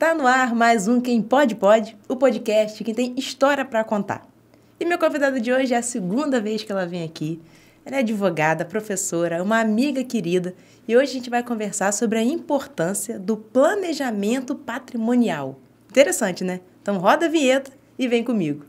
Tá no ar mais um Quem Pode Pode, o podcast que tem história para contar. E meu convidado de hoje é a segunda vez que ela vem aqui. Ela é advogada, professora, uma amiga querida e hoje a gente vai conversar sobre a importância do planejamento patrimonial. Interessante, né? Então roda a vinheta e vem comigo.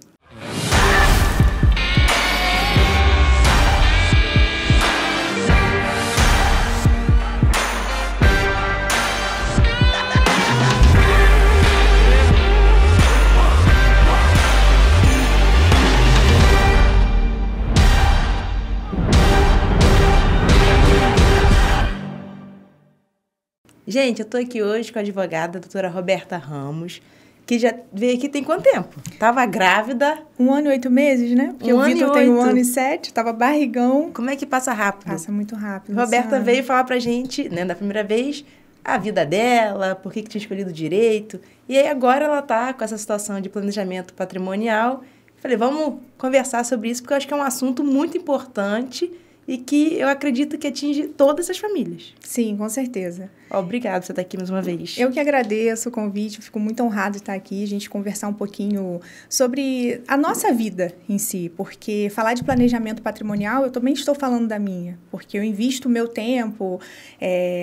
Gente, eu tô aqui hoje com a advogada, a doutora Roberta Ramos, que já veio aqui tem quanto tempo? Tava grávida. 1 ano e 8 meses, né? Porque o Vitor tem 1 ano e 7, tava barrigão. Como é que passa rápido? Passa muito rápido. Roberta veio falar pra gente, né, da primeira vez, a vida dela, por que tinha escolhido direito. E aí agora ela tá com essa situação de planejamento patrimonial. Falei, vamos conversar sobre isso, porque eu acho que é um assunto muito importante e que eu acredito que atinge todas as famílias. Sim, com certeza. Obrigada por você estar aqui mais uma vez. Eu que agradeço o convite, fico muito honrada de estar aqui, a gente conversar um pouquinho sobre a nossa vida em si, porque falar de planejamento patrimonial, eu também estou falando da minha, porque eu invisto o meu tempo,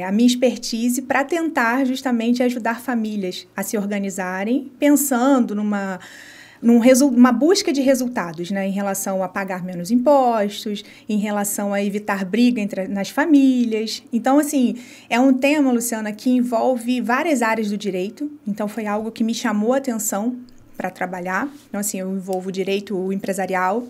a minha expertise para tentar justamente ajudar famílias a se organizarem, pensando numa busca de resultados, né, em relação a pagar menos impostos, em relação a evitar briga nas famílias. Então, assim, é um tema, Luciana, que envolve várias áreas do direito. Então, foi algo que me chamou a atenção para trabalhar. Então, assim, eu envolvo direito empresarial,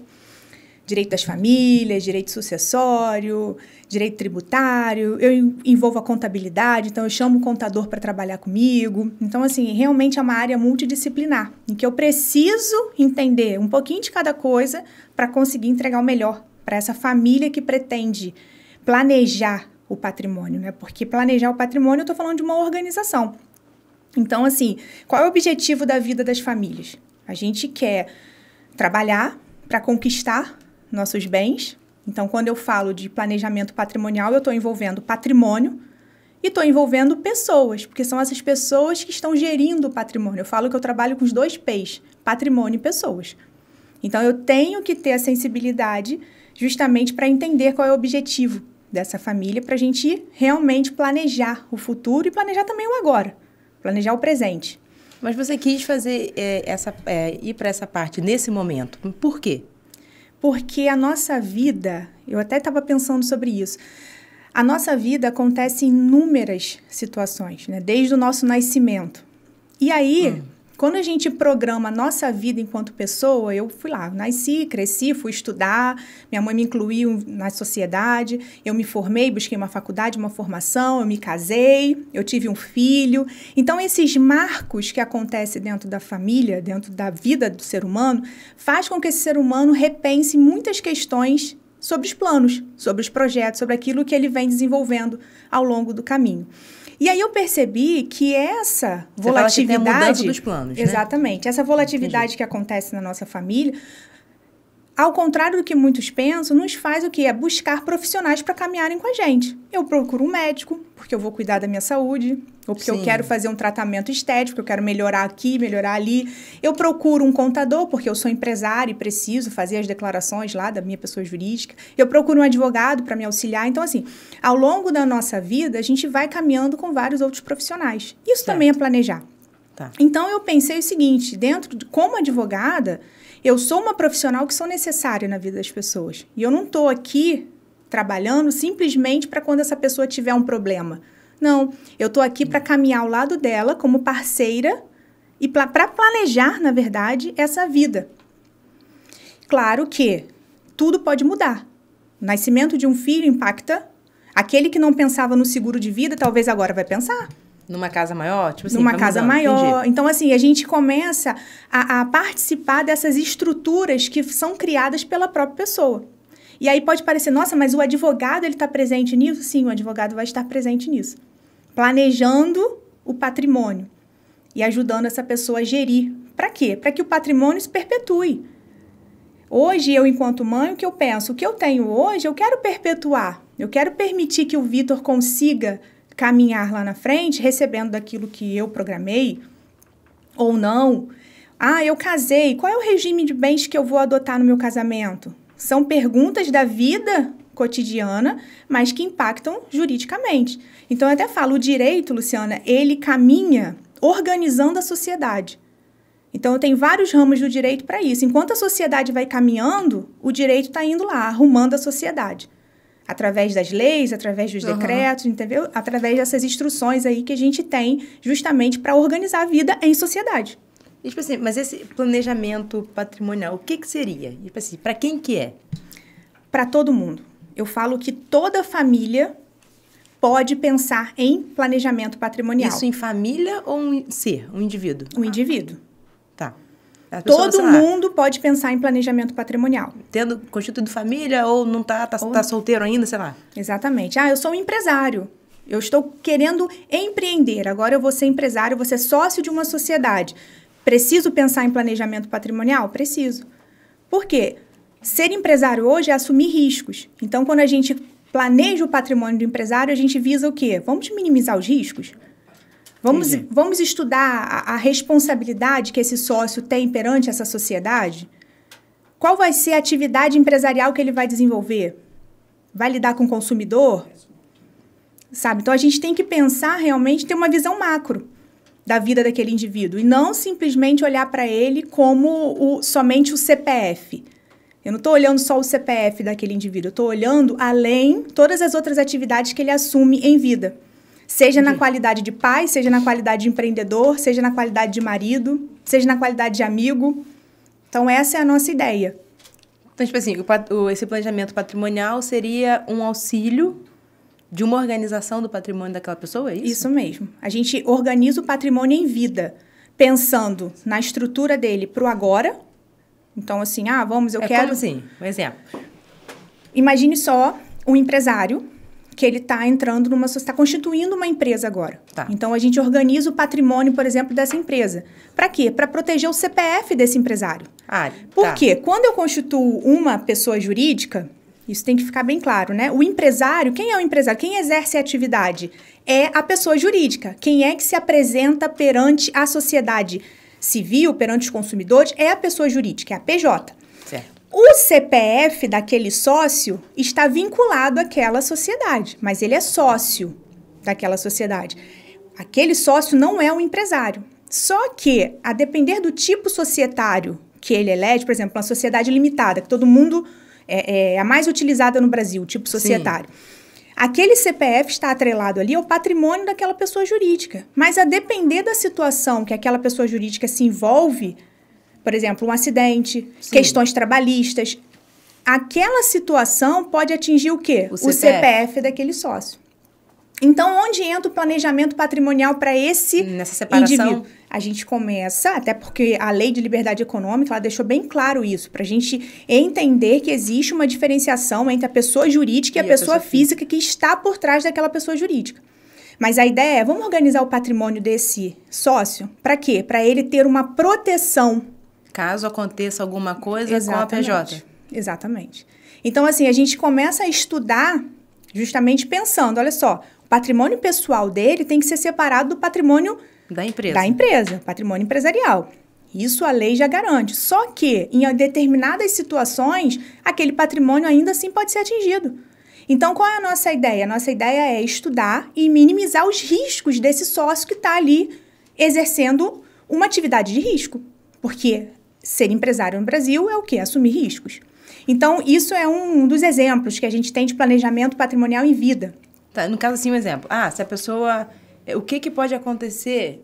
direito das famílias, direito sucessório, direito tributário, eu envolvo a contabilidade, então eu chamo o contador para trabalhar comigo. Então, assim, realmente é uma área multidisciplinar, em que eu preciso entender um pouquinho de cada coisa para conseguir entregar o melhor para essa família que pretende planejar o patrimônio, né? Porque planejar o patrimônio, eu estou falando de uma organização. Então, assim, qual é o objetivo da vida das famílias? A gente quer trabalhar para conquistar nossos bens. Então, quando eu falo de planejamento patrimonial, eu estou envolvendo patrimônio e estou envolvendo pessoas, porque são essas pessoas que estão gerindo o patrimônio. Eu falo que eu trabalho com os 2 P's, patrimônio e pessoas. Então, eu tenho que ter a sensibilidade justamente para entender qual é o objetivo dessa família, para a gente realmente planejar o futuro e planejar também o agora, planejar o presente. Mas você quis fazer ir para essa parte nesse momento. Por quê? Porque a nossa vida, eu até estava pensando sobre isso, a nossa vida acontece em inúmeras situações, né? Desde o nosso nascimento. E aí, quando a gente programa a nossa vida enquanto pessoa, eu fui lá, nasci, cresci, fui estudar, minha mãe me incluiu na sociedade, eu me formei, busquei uma faculdade, uma formação, eu me casei, eu tive um filho. Então, esses marcos que acontecem dentro da família, dentro da vida do ser humano, faz com que esse ser humano repense muitas questões sobre os planos, sobre os projetos, sobre aquilo que ele vem desenvolvendo ao longo do caminho. E aí eu percebi que essa volatilidade... Você fala que tem a mudança dos planos, né? Exatamente. Essa volatilidade que acontece na nossa família, ao contrário do que muitos pensam, nos faz o quê? É buscar profissionais para caminharem com a gente. Eu procuro um médico, porque eu vou cuidar da minha saúde, ou porque eu quero fazer um tratamento estético, eu quero melhorar aqui, melhorar ali. Eu procuro um contador, porque eu sou empresária e preciso fazer as declarações lá da minha pessoa jurídica. Eu procuro um advogado para me auxiliar. Então, assim, ao longo da nossa vida, a gente vai caminhando com vários outros profissionais. Isso também é planejar. Tá. Então, eu pensei o seguinte, como advogada, eu sou uma profissional que sou necessária na vida das pessoas. E eu não estou aqui trabalhando simplesmente para quando essa pessoa tiver um problema. Não, eu estou aqui para caminhar ao lado dela como parceira e para planejar, na verdade, essa vida. Claro que tudo pode mudar. O nascimento de um filho impacta. Aquele que não pensava no seguro de vida, talvez agora vai pensar. Numa casa maior? Tipo assim, numa casa maior. Entendi. Então, assim, a gente começa a participar dessas estruturas que são criadas pela própria pessoa. E aí pode parecer, nossa, mas o advogado, ele está presente nisso? Sim, o advogado vai estar presente nisso. Planejando o patrimônio e ajudando essa pessoa a gerir. Para quê? Para que o patrimônio se perpetue. Hoje, eu, enquanto mãe, o que eu penso? O que eu tenho hoje, eu quero perpetuar. Eu quero permitir que o Vitor consiga caminhar lá na frente, recebendo daquilo que eu programei, ou não. Ah, eu casei, qual é o regime de bens que eu vou adotar no meu casamento? São perguntas da vida cotidiana, mas que impactam juridicamente. Então, eu até falo, o direito, Luciana, ele caminha organizando a sociedade. Então, eu tenho vários ramos do direito para isso. Enquanto a sociedade vai caminhando, o direito está indo lá, arrumando a sociedade. Através das leis, através dos decretos, entendeu? Através dessas instruções aí que a gente tem justamente para organizar a vida em sociedade. E, tipo assim, mas esse planejamento patrimonial, o que seria? Tipo assim, para quem que é? Para todo mundo. Eu falo que toda família pode pensar em planejamento patrimonial. Isso em família ou um ser, um indivíduo? Um indivíduo. Tá. Todo mundo pode pensar em planejamento patrimonial. Tendo constituído família ou não tá solteiro ainda, sei lá. Exatamente. Ah, eu sou um empresário. Eu estou querendo empreender. Agora eu vou ser empresário, vou ser sócio de uma sociedade. Preciso pensar em planejamento patrimonial? Preciso. Por quê? Ser empresário hoje é assumir riscos. Então, quando a gente planeja o patrimônio do empresário, a gente visa o quê? Vamos minimizar os riscos? Vamos estudar a responsabilidade que esse sócio tem perante essa sociedade? Qual vai ser a atividade empresarial que ele vai desenvolver? Vai lidar com o consumidor? Sabe? Então, a gente tem que pensar realmente, ter uma visão macro da vida daquele indivíduo e não simplesmente olhar para ele como somente o CPF. Eu não estou olhando só o CPF daquele indivíduo, eu estou olhando além todas as outras atividades que ele assume em vida. Seja na qualidade de pai, seja na qualidade de empreendedor, seja na qualidade de marido, seja na qualidade de amigo. Então, essa é a nossa ideia. Então, tipo assim, esse planejamento patrimonial seria um auxílio de uma organização do patrimônio daquela pessoa, é isso? Isso mesmo. A gente organiza o patrimônio em vida, pensando na estrutura dele para o agora. Então, assim, eu quero... Como assim? Um exemplo. Imagine só um empresário que ele está entrando está constituindo uma empresa agora. Tá. Então, a gente organiza o patrimônio, por exemplo, dessa empresa. Para quê? Para proteger o CPF desse empresário. Por quê? Quando eu constituo uma pessoa jurídica, isso tem que ficar bem claro, né? O empresário, quem é o empresário? Quem exerce a atividade? É a pessoa jurídica. Quem é que se apresenta perante a sociedade civil, perante os consumidores? É a pessoa jurídica, é a PJ. Certo. O CPF daquele sócio está vinculado àquela sociedade, mas ele é sócio daquela sociedade. Aquele sócio não é um empresário. Só que, a depender do tipo societário que ele elege, por exemplo, uma sociedade limitada, que todo mundo é a mais utilizada no Brasil, o tipo societário. Sim. Aquele CPF está atrelado ali ao patrimônio daquela pessoa jurídica. Mas, a depender da situação que aquela pessoa jurídica se envolve, por exemplo, um acidente, sim, questões trabalhistas, aquela situação pode atingir o quê? O CPF daquele sócio. Então, onde entra o planejamento patrimonial para esse nessa separação indivíduo? A gente começa, até porque a Lei de Liberdade Econômica, ela deixou bem claro isso, para a gente entender que existe uma diferenciação entre a pessoa jurídica e a pessoa física que está por trás daquela pessoa jurídica. Mas a ideia é, vamos organizar o patrimônio desse sócio, para quê? Para ele ter uma proteção. Caso aconteça alguma coisa com a PJ. Exatamente. Então, assim, a gente começa a estudar justamente pensando, olha só, o patrimônio pessoal dele tem que ser separado do patrimônio da empresa, patrimônio empresarial. Isso a lei já garante. Só que, em determinadas situações, aquele patrimônio ainda assim pode ser atingido. Então, qual é a nossa ideia? A nossa ideia é estudar e minimizar os riscos desse sócio que está ali exercendo uma atividade de risco. Porque ser empresário no Brasil é o quê? Assumir riscos. Então, isso é um dos exemplos que a gente tem de planejamento patrimonial em vida. Tá, no caso, assim, um exemplo. Se a pessoa... O que pode acontecer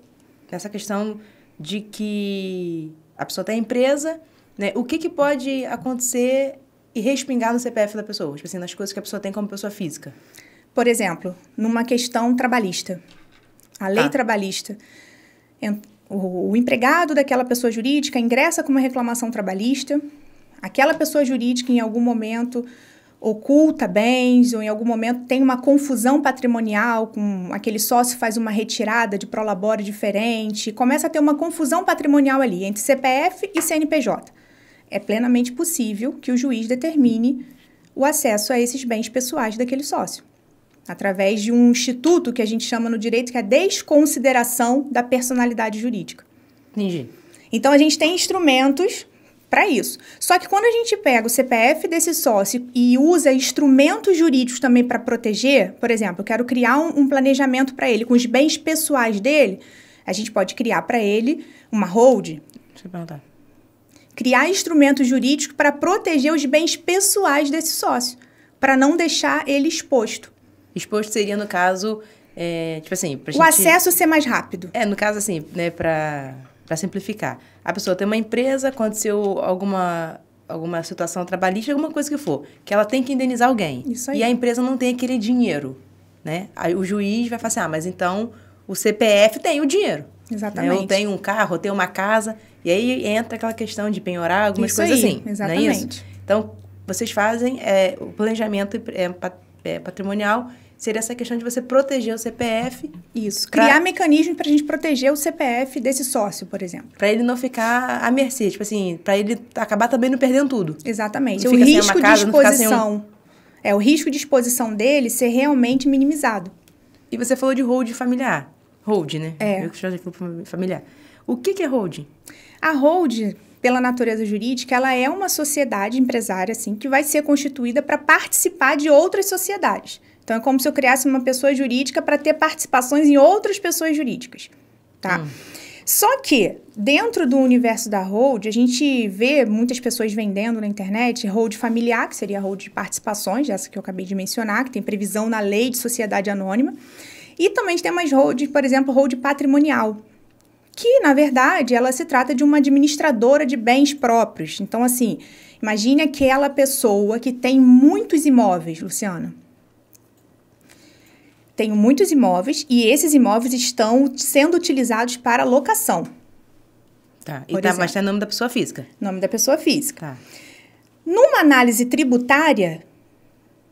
nessa questão de que a pessoa tem empresa, né? O que pode acontecer e respingar no CPF da pessoa? Tipo assim, nas coisas que a pessoa tem como pessoa física. Por exemplo, numa questão trabalhista. A lei trabalhista... O empregado daquela pessoa jurídica ingressa com uma reclamação trabalhista. Aquela pessoa jurídica, em algum momento, oculta bens ou, em algum momento, tem uma confusão patrimonial, com aquele sócio faz uma retirada de prolabore diferente. Começa a ter uma confusão patrimonial ali entre CPF e CNPJ. É plenamente possível que o juiz determine o acesso a esses bens pessoais daquele sócio, através de um instituto que a gente chama no direito, que é a desconsideração da personalidade jurídica. Entendi. Então, a gente tem instrumentos para isso. Só que quando a gente pega o CPF desse sócio e usa instrumentos jurídicos também para proteger, por exemplo, eu quero criar um planejamento para ele com os bens pessoais dele, a gente pode criar para ele uma hold. Deixa eu perguntar. Criar instrumentos jurídicos para proteger os bens pessoais desse sócio, para não deixar ele exposto. Exposto seria, no caso, tipo assim... Pra o acesso ser mais rápido. No caso, assim, né, para simplificar. A pessoa tem uma empresa, aconteceu alguma situação trabalhista, alguma coisa que for, que ela tem que indenizar alguém. Isso aí. E a empresa não tem aquele dinheiro, né? Aí o juiz vai falar assim, mas então o CPF tem o dinheiro. Exatamente. Né? Eu tenho um carro, eu tenho uma casa, e aí entra aquela questão de penhorar, algumas isso coisas aí, assim. Exatamente. Não é isso? Então, vocês fazem o planejamento patrimonial, seria essa questão de você proteger o CPF. Isso, criar mecanismos para a gente proteger o CPF desse sócio, por exemplo. Para ele não ficar à mercê, tipo assim, para ele acabar também não perdendo tudo. Exatamente. Não o fica sem risco uma casa, de não ficar sem exposição. O risco de exposição dele ser realmente minimizado. E você falou de hold familiar. Hold, né? Eu que já fui familiar. O que é hold? A hold, pela natureza jurídica, ela é uma sociedade empresária, assim, que vai ser constituída para participar de outras sociedades. Então, é como se eu criasse uma pessoa jurídica para ter participações em outras pessoas jurídicas, tá? Só que, dentro do universo da hold, a gente vê muitas pessoas vendendo na internet hold familiar, que seria a hold de participações, essa que eu acabei de mencionar, que tem previsão na lei de sociedade anônima. E também tem mais hold, por exemplo, hold patrimonial, que, na verdade, ela se trata de uma administradora de bens próprios. Então, assim, imagine aquela pessoa que tem muitos imóveis, Luciana. Tenho muitos imóveis e esses imóveis estão sendo utilizados para locação. Tá. Mas tá em nome da pessoa física. Nome da pessoa física. Tá. Numa análise tributária,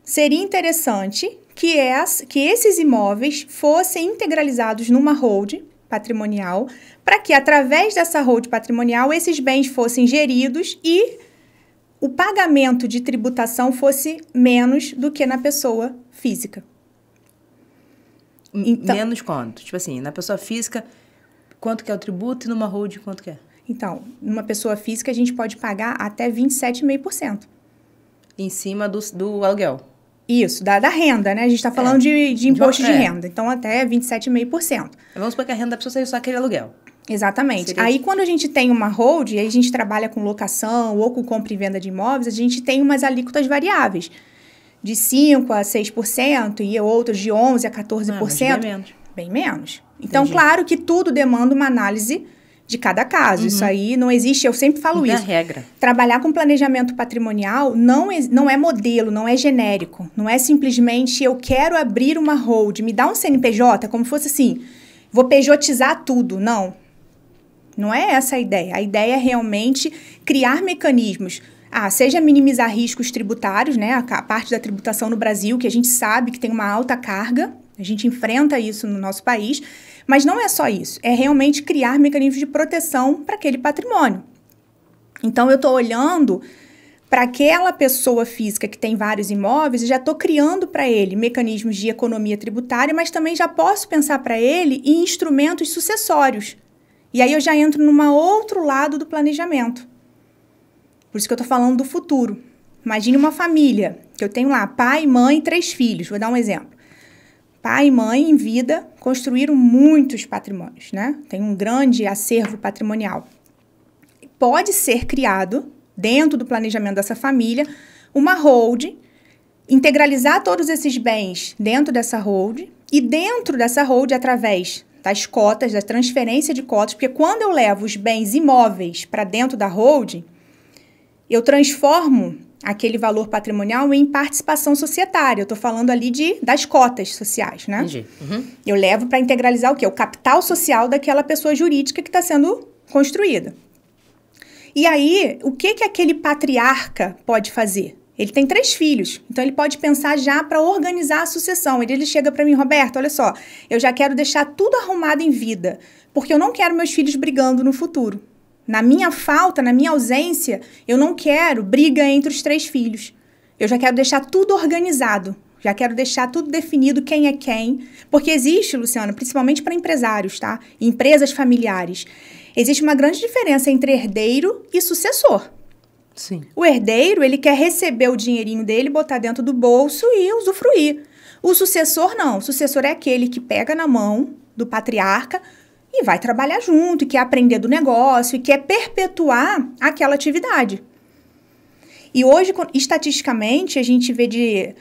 seria interessante que esses imóveis fossem integralizados numa hold patrimonial, para que, através dessa hold patrimonial, esses bens fossem geridos e o pagamento de tributação fosse menos do que na pessoa física. Então, menos quanto? Tipo assim, na pessoa física, quanto que é o tributo e numa hold, quanto que é? Então, numa pessoa física, a gente pode pagar até 27,5%. Em cima do aluguel? Isso, da renda, né? A gente está falando de imposto de renda. Então, até 27,5%. Vamos supor que a renda da pessoa seja só aquele aluguel. Exatamente. Aí, quando a gente tem uma hold, aí a gente trabalha com locação ou com compra e venda de imóveis, a gente tem umas alíquotas variáveis. De 5% a 6% e outros de 11% a 14%. Bem menos. Bem menos. Então, claro que tudo demanda uma análise de cada caso. Isso aí não existe, eu sempre falo isso. Não é regra. Trabalhar com planejamento patrimonial não é modelo, não é genérico. Não é simplesmente eu quero abrir uma hold, me dá um CNPJ, como fosse assim, vou pejotizar tudo. Não. Não é essa a ideia. A ideia é realmente criar mecanismos, seja minimizar riscos tributários, né? A parte da tributação no Brasil, que a gente sabe que tem uma alta carga, a gente enfrenta isso no nosso país, mas não é só isso, é realmente criar mecanismos de proteção para aquele patrimônio. Então, eu estou olhando para aquela pessoa física que tem vários imóveis e já estou criando para ele mecanismos de economia tributária, mas também já posso pensar para ele em instrumentos sucessórios. E aí eu já entro num outro lado do planejamento. Por isso que eu estou falando do futuro. Imagine uma família, que eu tenho lá pai, mãe, 3 filhos. Vou dar um exemplo. Pai e mãe, em vida, construíram muitos patrimônios, né? Tem um grande acervo patrimonial. Pode ser criado, dentro do planejamento dessa família, uma hold, integralizar todos esses bens dentro dessa hold, e dentro dessa hold, através das cotas, da transferência de cotas, porque quando eu levo os bens imóveis para dentro da hold, eu transformo aquele valor patrimonial em participação societária. Eu estou falando ali das cotas sociais, né? Entendi. Uhum. Eu levo para integralizar o quê? O capital social daquela pessoa jurídica que está sendo construída. E aí, o que aquele patriarca pode fazer? Ele tem 3 filhos, então ele pode pensar já para organizar a sucessão. Ele chega para mim, Roberto, olha só, eu já quero deixar tudo arrumado em vida, porque eu não quero meus filhos brigando no futuro. Na minha falta, na minha ausência, eu não quero briga entre os 3 filhos. Eu já quero deixar tudo organizado, já quero deixar tudo definido quem é quem, porque existe, Luciana, principalmente para empresários, tá? Empresas familiares. Existe uma grande diferença entre herdeiro e sucessor. Sim. O herdeiro, ele quer receber o dinheirinho dele, botar dentro do bolso e usufruir. O sucessor, não. O sucessor é aquele que pega na mão do patriarca e vai trabalhar junto, e quer aprender do negócio, e quer perpetuar aquela atividade. E hoje, estatisticamente, a gente vê de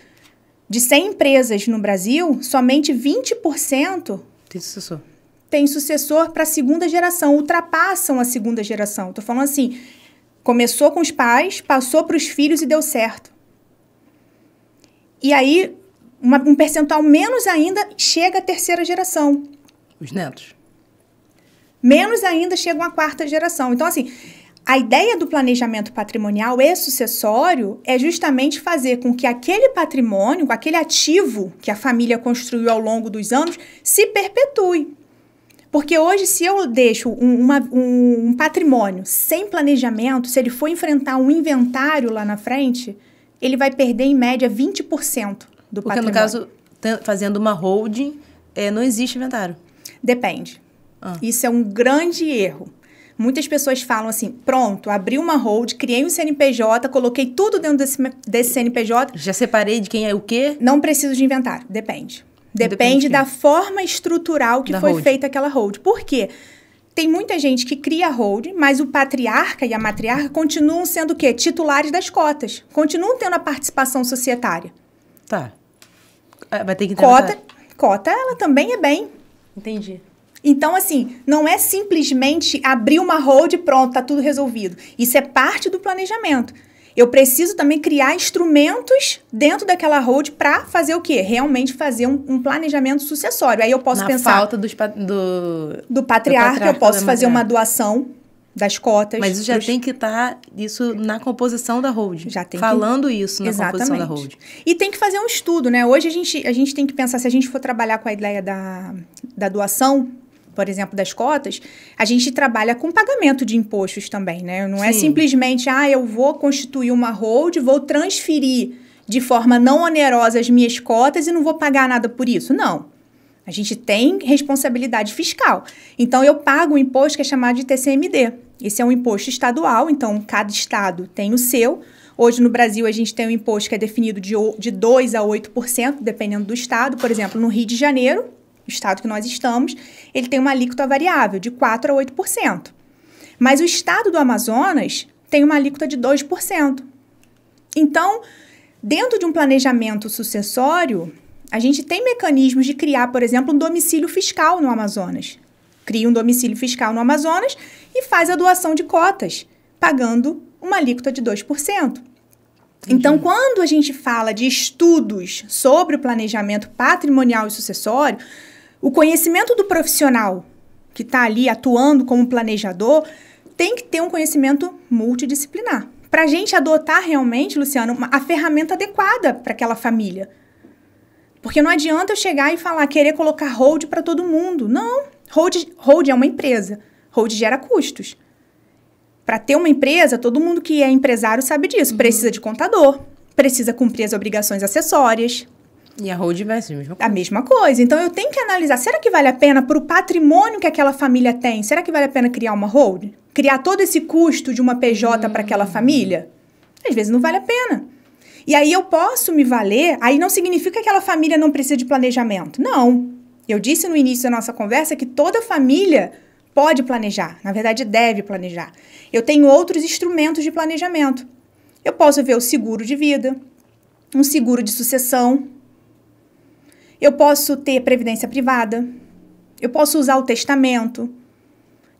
100 empresas no Brasil, somente 20% tem sucessor para a segunda geração, ultrapassam a segunda geração. Estou falando assim, começou com os pais, passou para os filhos e deu certo. E aí, um percentual menos ainda chega à terceira geração. Os netos. Menos ainda chega uma quarta geração. Então, assim, a ideia do planejamento patrimonial e sucessório é justamente fazer com que aquele patrimônio, aquele ativo que a família construiu ao longo dos anos, se perpetue. Porque hoje, se eu deixo um patrimônio sem planejamento, se ele for enfrentar um inventário lá na frente, ele vai perder, em média, 20% do patrimônio. Porque, no caso, fazendo uma holding, não existe inventário. Depende. Isso é um grande erro. Muitas pessoas falam assim, pronto, abri uma hold, criei um CNPJ, coloquei tudo dentro desse CNPJ. Já separei de quem é o quê? Não preciso de inventário. Depende. Depende da forma estrutural que foi feita aquela hold. Por quê? Tem muita gente que cria hold, mas o patriarca e a matriarca continuam sendo o quê? Titulares das cotas. Continuam tendo a participação societária. Tá. Vai ter que ter cota, ela também é bem. Entendi. Então, assim, não é simplesmente abrir uma hold e pronto, tá tudo resolvido. Isso é parte do planejamento. Eu preciso também criar instrumentos dentro daquela hold para fazer o quê? Realmente fazer um planejamento sucessório. Aí eu posso pensar... Na falta do patriarca, eu posso fazer uma doação das cotas. Mas isso já tem que estar isso na composição da hold. Já tem falando isso na composição da hold. E tem que fazer um estudo, né? Hoje a gente tem que pensar, se a gente for trabalhar com a ideia da doação, por exemplo, das cotas, a gente trabalha com pagamento de impostos também, né? Não é simplesmente, eu vou constituir uma hold, vou transferir de forma não onerosa as minhas cotas e não vou pagar nada por isso. Não. A gente tem responsabilidade fiscal. Então, eu pago um imposto que é chamado de TCMD. Esse é um imposto estadual, então cada estado tem o seu. Hoje, no Brasil, a gente tem um imposto que é definido de 2% a 8%, dependendo do estado. Por exemplo, no Rio de Janeiro, o estado que nós estamos, ele tem uma alíquota variável de 4% a 8%. Mas o estado do Amazonas tem uma alíquota de 2%. Então, dentro de um planejamento sucessório, a gente tem mecanismos de criar, por exemplo, um domicílio fiscal no Amazonas. Cria um domicílio fiscal no Amazonas e faz a doação de cotas, pagando uma alíquota de 2%. Então, quando a gente fala de estudos sobre o planejamento patrimonial e sucessório, o conhecimento do profissional que está ali atuando como planejador tem que ter um conhecimento multidisciplinar. Para a gente adotar realmente, Luciano, a ferramenta adequada para aquela família. Porque não adianta eu chegar e falar, querer colocar hold para todo mundo. Não, hold é uma empresa. Hold gera custos. Para ter uma empresa, todo mundo que é empresário sabe disso. Precisa de contador, precisa cumprir as obrigações acessórias. E a hold vai ser a mesma coisa. A mesma coisa. Então, eu tenho que analisar, será que vale a pena, para o patrimônio que aquela família tem, será que vale a pena criar uma hold? Criar todo esse custo de uma PJ para aquela família? Às vezes não vale a pena. E aí eu posso me valer, aí não significa que aquela família não precisa de planejamento. Não. Eu disse no início da nossa conversa que toda família pode planejar, na verdade deve planejar. Eu tenho outros instrumentos de planejamento. Eu posso ver o seguro de vida, um seguro de sucessão, eu posso ter previdência privada, eu posso usar o testamento,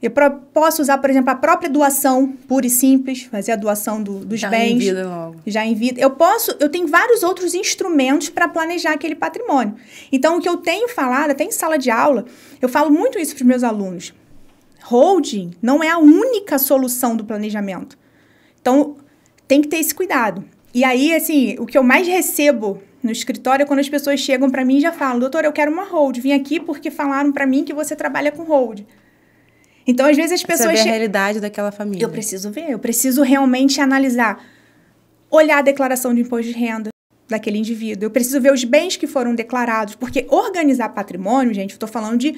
eu posso usar, por exemplo, a própria doação pura e simples, fazer a doação dos já bens. Em vida logo. Já em vida. Eu tenho vários outros instrumentos para planejar aquele patrimônio. Então, o que eu tenho falado, até em sala de aula, eu falo muito isso para os meus alunos. Holding não é a única solução do planejamento. Então, tem que ter esse cuidado. E aí, assim, o que eu mais recebo no escritório é quando as pessoas chegam para mim e já falam, doutor, eu quero uma hold. Vim aqui porque falaram para mim que você trabalha com hold. Então, às vezes, as pessoas... Saber a realidade daquela família. Eu preciso ver, eu preciso realmente analisar. Olhar a declaração de imposto de renda daquele indivíduo. Eu preciso ver os bens que foram declarados. Porque organizar patrimônio, gente, eu estou falando de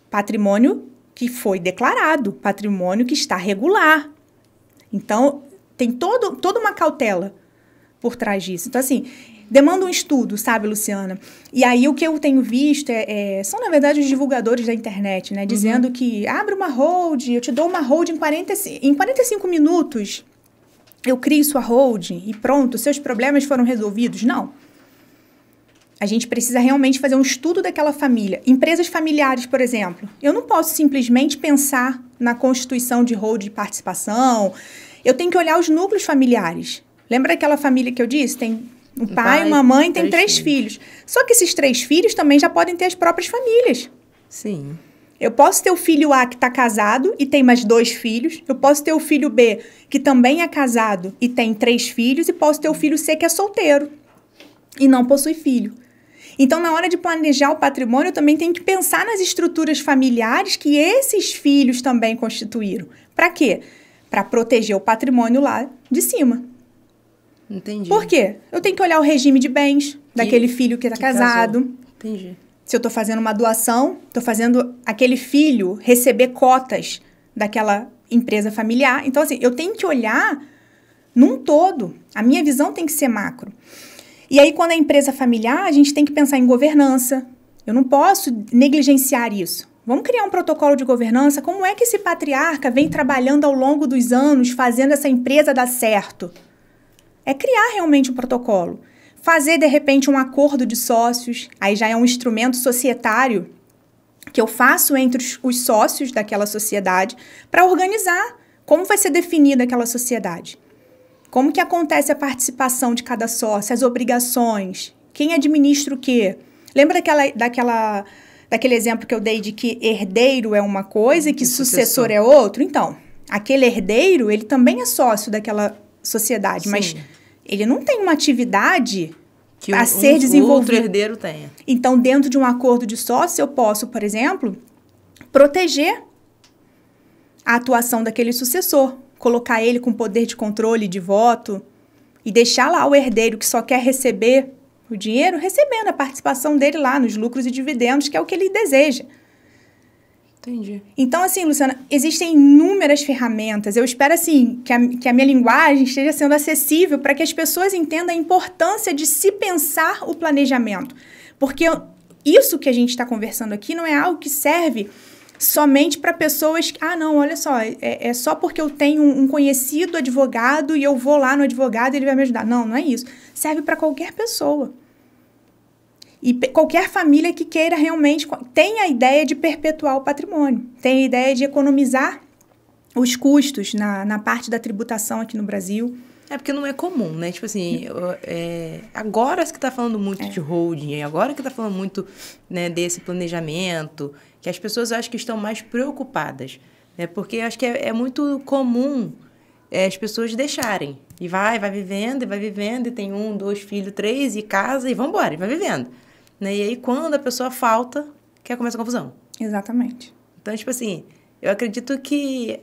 patrimônio que foi declarado, patrimônio que está regular. Então, tem toda uma cautela por trás disso. Então, assim, demanda um estudo, sabe, Luciana? E aí, o que eu tenho visto são, na verdade, os divulgadores da internet, né? Dizendo que abre uma hold, eu te dou uma hold em 45 minutos, eu crio sua holding e pronto, seus problemas foram resolvidos. Não. A gente precisa realmente fazer um estudo daquela família. Empresas familiares, por exemplo. Eu não posso simplesmente pensar na constituição de hold de participação. Eu tenho que olhar os núcleos familiares. Lembra daquela família que eu disse? Tem um pai, uma mãe, tem 3 filhos. Só que esses 3 filhos também já podem ter as próprias famílias. Sim. Eu posso ter o filho A que está casado e tem mais 2 filhos. Eu posso ter o filho B que também é casado e tem 3 filhos. E posso ter o filho C que é solteiro e não possui filho. Então, na hora de planejar o patrimônio, eu também tenho que pensar nas estruturas familiares que esses filhos também constituíram. Para quê? Para proteger o patrimônio lá de cima. Entendi. Por quê? Eu tenho que olhar o regime de bens daquele filho que está casado. Entendi. Se eu estou fazendo uma doação, estou fazendo aquele filho receber cotas daquela empresa familiar. Então, assim, eu tenho que olhar num todo. A minha visão tem que ser macro. E aí, quando é empresa familiar, a gente tem que pensar em governança. Eu não posso negligenciar isso. Vamos criar um protocolo de governança. Como é que esse patriarca vem trabalhando ao longo dos anos, fazendo essa empresa dar certo? É criar realmente um protocolo. Fazer, de repente, um acordo de sócios. Aí já é um instrumento societário que eu faço entre os sócios daquela sociedade para organizar como vai ser definida aquela sociedade. Como que acontece a participação de cada sócio, as obrigações, quem administra o quê? Lembra daquele exemplo que eu dei de que herdeiro é uma coisa e que sucessor é outro? Então, aquele herdeiro, ele também é sócio daquela sociedade, sim, mas ele não tem uma atividade que a ser desenvolvida. Outro herdeiro tenha. Então, dentro de um acordo de sócio, eu posso, por exemplo, proteger a atuação daquele sucessor. Colocar ele com poder de controle de voto e deixar lá o herdeiro que só quer receber o dinheiro, recebendo a participação dele lá nos lucros e dividendos, que é o que ele deseja. Entendi. Então, assim, Luciana, existem inúmeras ferramentas. Eu espero, assim, que a minha linguagem esteja sendo acessível para que as pessoas entendam a importância de se pensar o planejamento. Porque isso que a gente está conversando aqui não é algo que serve somente para pessoas que, não, olha só, é só porque eu tenho um conhecido advogado e eu vou lá no advogado e ele vai me ajudar. Não, não é isso. Serve para qualquer pessoa. E qualquer família que queira realmente, tenha a ideia de perpetuar o patrimônio, tenha a ideia de economizar os custos na parte da tributação aqui no Brasil. É porque não é comum, né? Tipo assim, agora que está falando muito de holding, agora que está falando muito, né, desse planejamento, que as pessoas eu acho que estão mais preocupadas, né? Porque eu acho que é muito comum as pessoas deixarem. E vai vivendo, e tem 1, 2 filhos, 3, e casa, e vambora, e vai vivendo. Né? E aí, quando a pessoa falta, que começa a confusão. Exatamente. Então, tipo assim, eu acredito que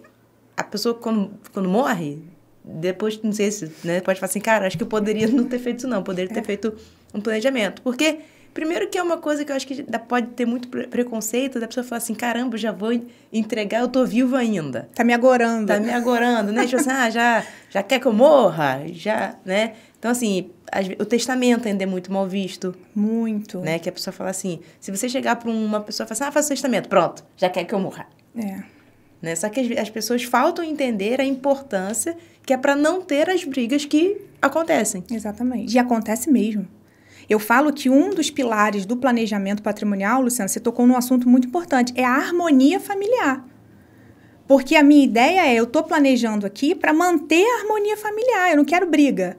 a pessoa, quando morre, depois, não sei se, né, pode falar assim, cara, acho que eu poderia não ter feito isso não, poderia ter feito um planejamento. Porque, primeiro que é uma coisa que eu acho que pode ter muito preconceito, da pessoa falar assim, caramba, já vou entregar, eu tô vivo ainda. Tá me agorando. Né? Tipo assim, já quer que eu morra? Já, né? Então, assim, o testamento ainda é muito mal visto. Muito. Né? Que a pessoa fala assim, se você chegar para uma pessoa e falar assim, faz o testamento, pronto, já quer que eu morra. Né? Só que as pessoas faltam entender a importância que é para não ter as brigas que acontecem. Exatamente. E acontece mesmo. Eu falo que um dos pilares do planejamento patrimonial, Luciana, você tocou num assunto muito importante, é a harmonia familiar. Porque a minha ideia eu estou planejando aqui para manter a harmonia familiar, eu não quero briga.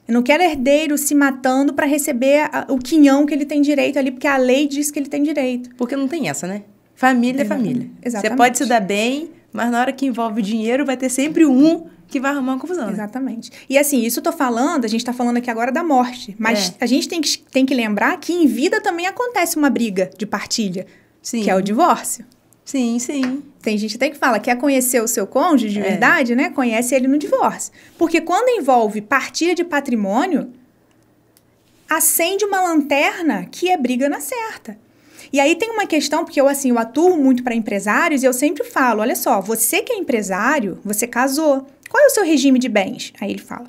Eu não quero herdeiro se matando para receber o quinhão que ele tem direito ali, porque a lei diz que ele tem direito. Porque não tem essa, né? Família é família. Exatamente. Você pode se dar bem, mas na hora que envolve dinheiro, vai ter sempre um que vai arrumar uma confusão, né? Exatamente. E assim, isso eu tô falando, a gente tá falando aqui agora da morte, mas a gente tem que lembrar que em vida também acontece uma briga de partilha, que é o divórcio. Sim, sim. Tem gente até que fala, quer conhecer o seu cônjuge de verdade, né? Conhece ele no divórcio. Porque quando envolve partilha de patrimônio, acende uma lanterna que é briga na certa. E aí tem uma questão, porque eu atuo muito para empresários e eu sempre falo, olha só, você que é empresário, você casou, qual é o seu regime de bens? Aí ele fala,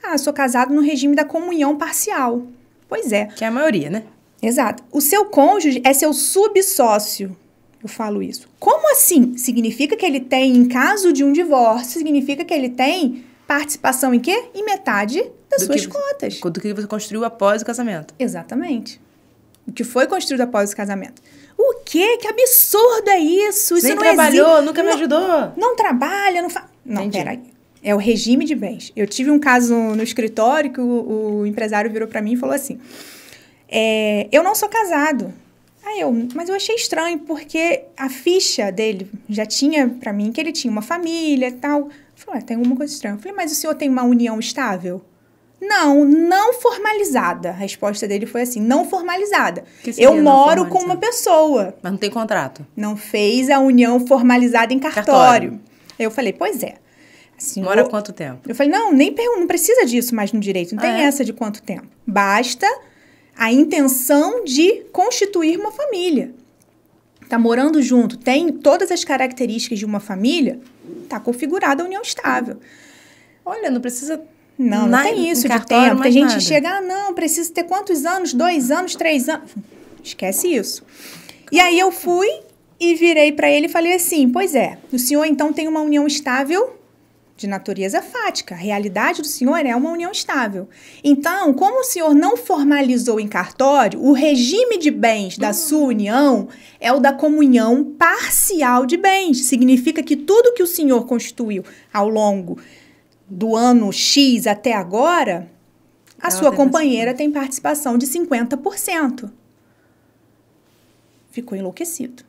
eu sou casado no regime da comunhão parcial. Pois é. Que é a maioria, né? Exato. O seu cônjuge é seu subsócio. Eu falo isso. Como assim? Significa que ele tem, em caso de um divórcio, significa que ele tem participação em quê? Em metade das suas cotas. Do que você construiu após o casamento. Exatamente. O que foi construído após o casamento. O quê? Que absurdo é isso? Isso nem não trabalhou, existe. nunca me ajudou. Não trabalha, não faz... Não, peraí. É o regime de bens. Eu tive um caso no escritório que o empresário virou para mim e falou assim, eu não sou casado. Mas eu achei estranho, porque a ficha dele já tinha para mim que ele tinha uma família e tal. Eu falei, tem alguma coisa estranha. Eu falei, mas o senhor tem uma união estável? Não formalizada. A resposta dele foi assim, não formalizada. Eu moro com uma pessoa. Mas não tem contrato. Não fez a união formalizada em cartório. Eu falei, pois é. Mora quanto tempo? Eu falei, não precisa disso mais no direito. Não tem essa de quanto tempo. Basta a intenção de constituir uma família. Tá morando junto, tem todas as características de uma família, tá configurada a união estável. Olha, não precisa... Não tem isso de tempo. Tem gente que chega, precisa ter quantos anos? 2 anos, 3 anos. Esquece isso. E aí eu fui e virei para ele e falei assim, pois é, o senhor então tem uma união estável de natureza fática. A realidade do senhor é uma união estável. Então, como o senhor não formalizou em cartório, o regime de bens da sua união é o da comunhão parcial de bens. Significa que tudo que o senhor constituiu ao longo do ano X até agora, a sua companheira tem participação de 50%. Ficou enlouquecido.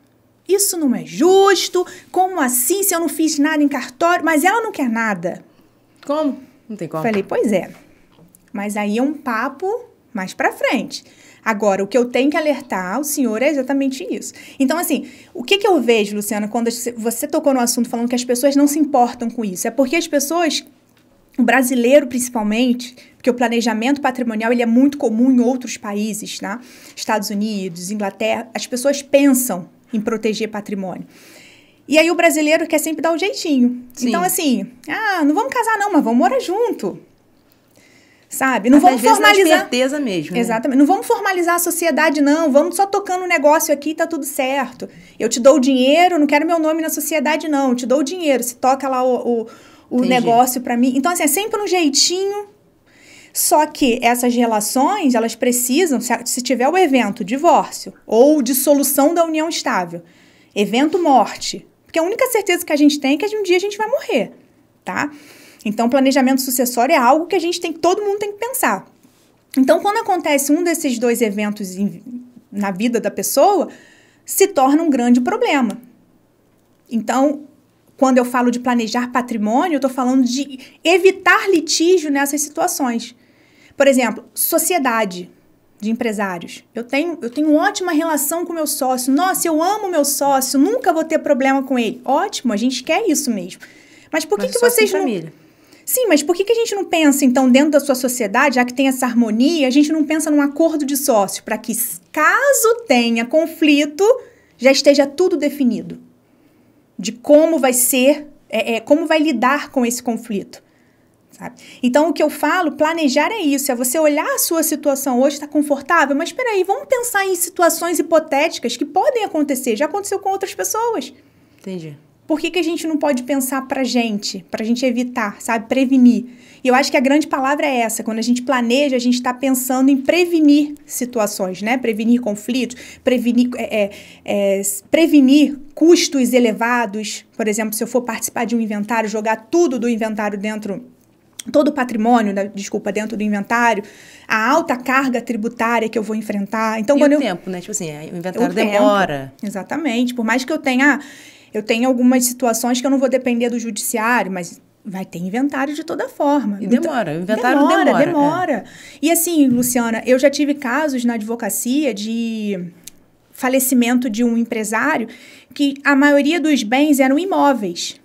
Isso não é justo, como assim se eu não fiz nada em cartório? Mas ela não quer nada. Como? Não tem como. Falei, pois é. Mas aí é um papo mais pra frente. Agora, o que eu tenho que alertar ao senhor é exatamente isso. Então, assim, o que eu vejo, Luciana, quando você tocou no assunto falando que as pessoas não se importam com isso? É porque as pessoas, o brasileiro principalmente, porque o planejamento patrimonial ele é muito comum em outros países, tá? Estados Unidos, Inglaterra, as pessoas pensam em proteger patrimônio. E aí o brasileiro quer sempre dar o jeitinho. Sim. Então, assim, não vamos casar não, mas vamos morar junto. Sabe? Não vamos formalizar... certeza mesmo, né? Exatamente. Não vamos formalizar a sociedade, não. Vamos só tocando o negócio aqui e tá tudo certo. Eu te dou o dinheiro, não quero meu nome na sociedade, não. Eu te dou o dinheiro, se toca lá o negócio pra mim. Então, assim, é sempre um jeitinho. Só que essas relações, elas precisam, se tiver o evento divórcio ou dissolução da união estável, evento morte, porque a única certeza que a gente tem é que um dia a gente vai morrer, tá? Então, planejamento sucessório é algo que todo mundo tem que pensar. Então, quando acontece um desses 2 eventos na vida da pessoa, se torna um grande problema. Então, quando eu falo de planejar patrimônio, eu estou falando de evitar litígio nessas situações. Por exemplo, sociedade de empresários. Eu tenho ótima relação com meu sócio. Nossa, eu amo meu sócio, nunca vou ter problema com ele. Ótimo, a gente quer isso mesmo. Mas por que vocês não... família. Sim, mas por que a gente não pensa, então, dentro da sua sociedade, já que tem essa harmonia, a gente não pensa num acordo de sócio, para que, caso tenha conflito, já esteja tudo definido. De como vai ser, como vai lidar com esse conflito. Sabe? Então, o que eu falo, planejar é isso, é você olhar a sua situação hoje, está confortável, mas espera aí, vamos pensar em situações hipotéticas que podem acontecer, já aconteceu com outras pessoas. Entendi. Por que a gente não pode pensar pra gente evitar, sabe, prevenir? E eu acho que a grande palavra é essa, quando a gente planeja, a gente está pensando em prevenir situações, né? Prevenir conflitos, prevenir custos elevados. Por exemplo, se eu for participar de um inventário, jogar tudo do inventário dentro... todo o patrimônio, dentro do inventário, a alta carga tributária que eu vou enfrentar. Então, e o tempo, né? Tipo assim, o inventário demora. Exatamente. Por mais que eu tenha algumas situações que eu não vou depender do judiciário, mas vai ter inventário de toda forma. E demora, o inventário demora. E assim, Luciana, eu já tive casos na advocacia de falecimento de um empresário que a maioria dos bens eram imóveis.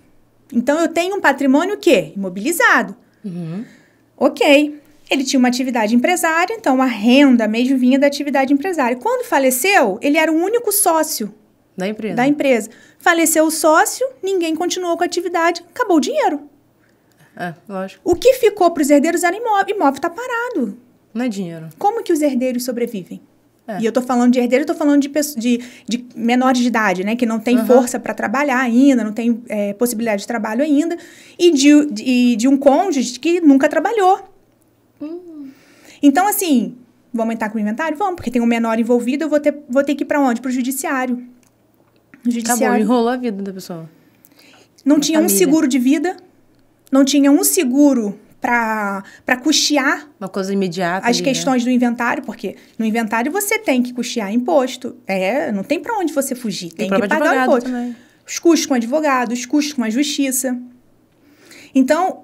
Então, eu tenho um patrimônio o quê? Imobilizado. Uhum. Ok. Ele tinha uma atividade empresária, então a renda mesmo vinha da atividade empresária. Quando faleceu, ele era o único sócio da empresa. Faleceu o sócio, ninguém continuou com a atividade, acabou o dinheiro. Lógico. O que ficou para os herdeiros era imóvel. Imóvel está parado. Não é dinheiro. Como que os herdeiros sobrevivem? E eu tô falando de herdeiro, eu tô falando de menores de idade, né? Que não tem força para trabalhar ainda, não tem possibilidade de trabalho ainda. E de um cônjuge que nunca trabalhou. Então, assim, vamos entrar com o inventário? Vamos, porque tem um menor envolvido, eu vou ter que ir para onde? Para o judiciário. Acabou, enrolou a vida da pessoa. Não tinha um seguro de vida, não tinha um seguro para custear uma coisa imediata as ali, questões do inventário, porque no inventário você tem que custear imposto. Não tem para onde você fugir, tem que pagar o imposto. Também. Os custos com advogado, os custos com a justiça. Então,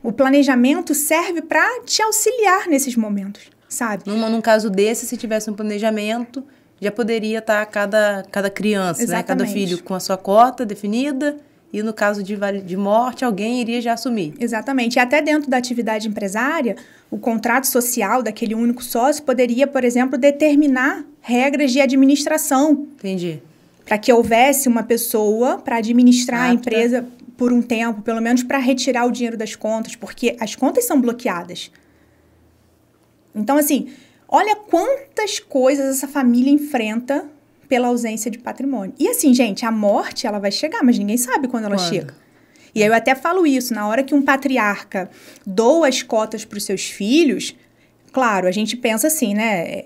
o planejamento serve para te auxiliar nesses momentos, sabe? Num caso desse, se tivesse um planejamento, já poderia estar cada criança, né? Cada filho com a sua cota definida. E no caso de morte, alguém iria já assumir. Exatamente. E até dentro da atividade empresária, o contrato social daquele único sócio poderia, por exemplo, determinar regras de administração. Entendi. Para que houvesse uma pessoa para administrar a empresa por um tempo, pelo menos para retirar o dinheiro das contas, porque as contas são bloqueadas. Então, assim, olha quantas coisas essa família enfrenta pela ausência de patrimônio. E assim, gente, a morte, ela vai chegar, mas ninguém sabe quando ela chega. E aí eu até falo isso, na hora que um patriarca doa as cotas para os seus filhos, claro, a gente pensa assim, né?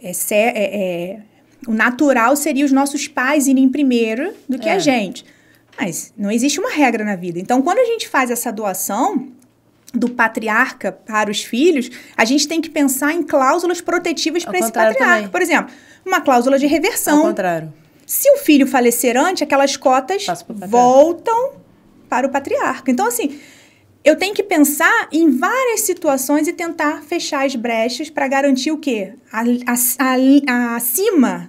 O natural seria os nossos pais irem primeiro do que a gente. Mas não existe uma regra na vida. Então, quando a gente faz essa doação do patriarca para os filhos, a gente tem que pensar em cláusulas protetivas para esse patriarca. Também. Por exemplo, uma cláusula de reversão. Ao contrário. Se o filho falecer antes, aquelas cotas voltam para o patriarca. Então, assim, eu tenho que pensar em várias situações e tentar fechar as brechas para garantir o quê? Acima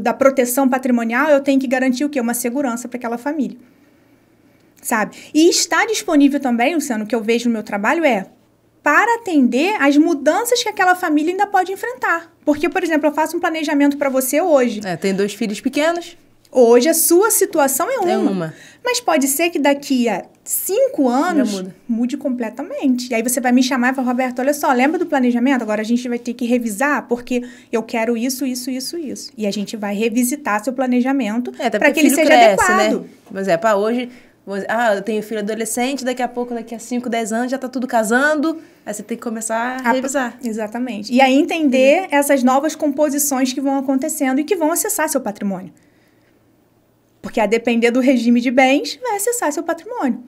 da proteção patrimonial, eu tenho que garantir o quê? Uma segurança para aquela família. Sabe? E está disponível também, Luciano, o que eu vejo no meu trabalho para atender as mudanças que aquela família ainda pode enfrentar. Porque, por exemplo, eu faço um planejamento para você hoje. Tem 2 filhos pequenos. Hoje a sua situação é uma. Mas pode ser que daqui a 5 anos mude completamente. E aí você vai me chamar e falar, Roberto, olha só, lembra do planejamento? Agora a gente vai ter que revisar porque eu quero isso. E a gente vai revisitar seu planejamento para que ele seja adequado. Né? Mas hoje... eu tenho filho adolescente, daqui a 5, 10 anos já tá tudo casando, aí você tem que começar a revisar. Exatamente. E aí entender essas novas composições que vão acontecendo e que vão acessar seu patrimônio. Porque a depender do regime de bens, vai acessar seu patrimônio.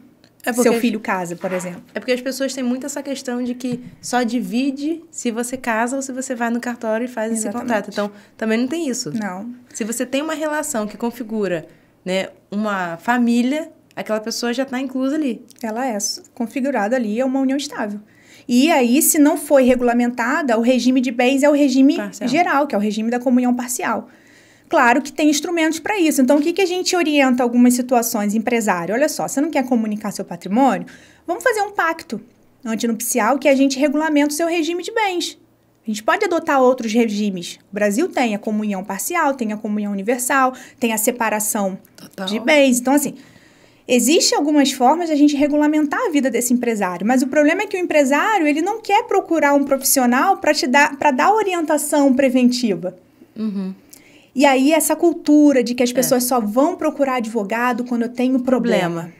Seu filho casa, por exemplo. É porque as pessoas têm muito essa questão de que só divide se você casa ou se você vai no cartório e faz esse contrato. Então, também não tem isso. Não. Se você tem uma relação que configura, né, uma família... aquela pessoa já está inclusa ali. Ela é configurada ali, é uma união estável. E aí, se não foi regulamentada, o regime de bens é o regime geral, que é o regime da comunhão parcial. Claro que tem instrumentos para isso. Então, o que a gente orienta algumas situações? Empresário, olha só, você não quer comunicar seu patrimônio? Vamos fazer um pacto antinupcial que a gente regulamenta o seu regime de bens. A gente pode adotar outros regimes. O Brasil tem a comunhão parcial, tem a comunhão universal, tem a separação de bens. Então, assim... existem algumas formas de a gente regulamentar a vida desse empresário, mas o problema é que o empresário ele não quer procurar um profissional para dar orientação preventiva. E aí essa cultura de que as pessoas só vão procurar advogado quando eu tenho problema.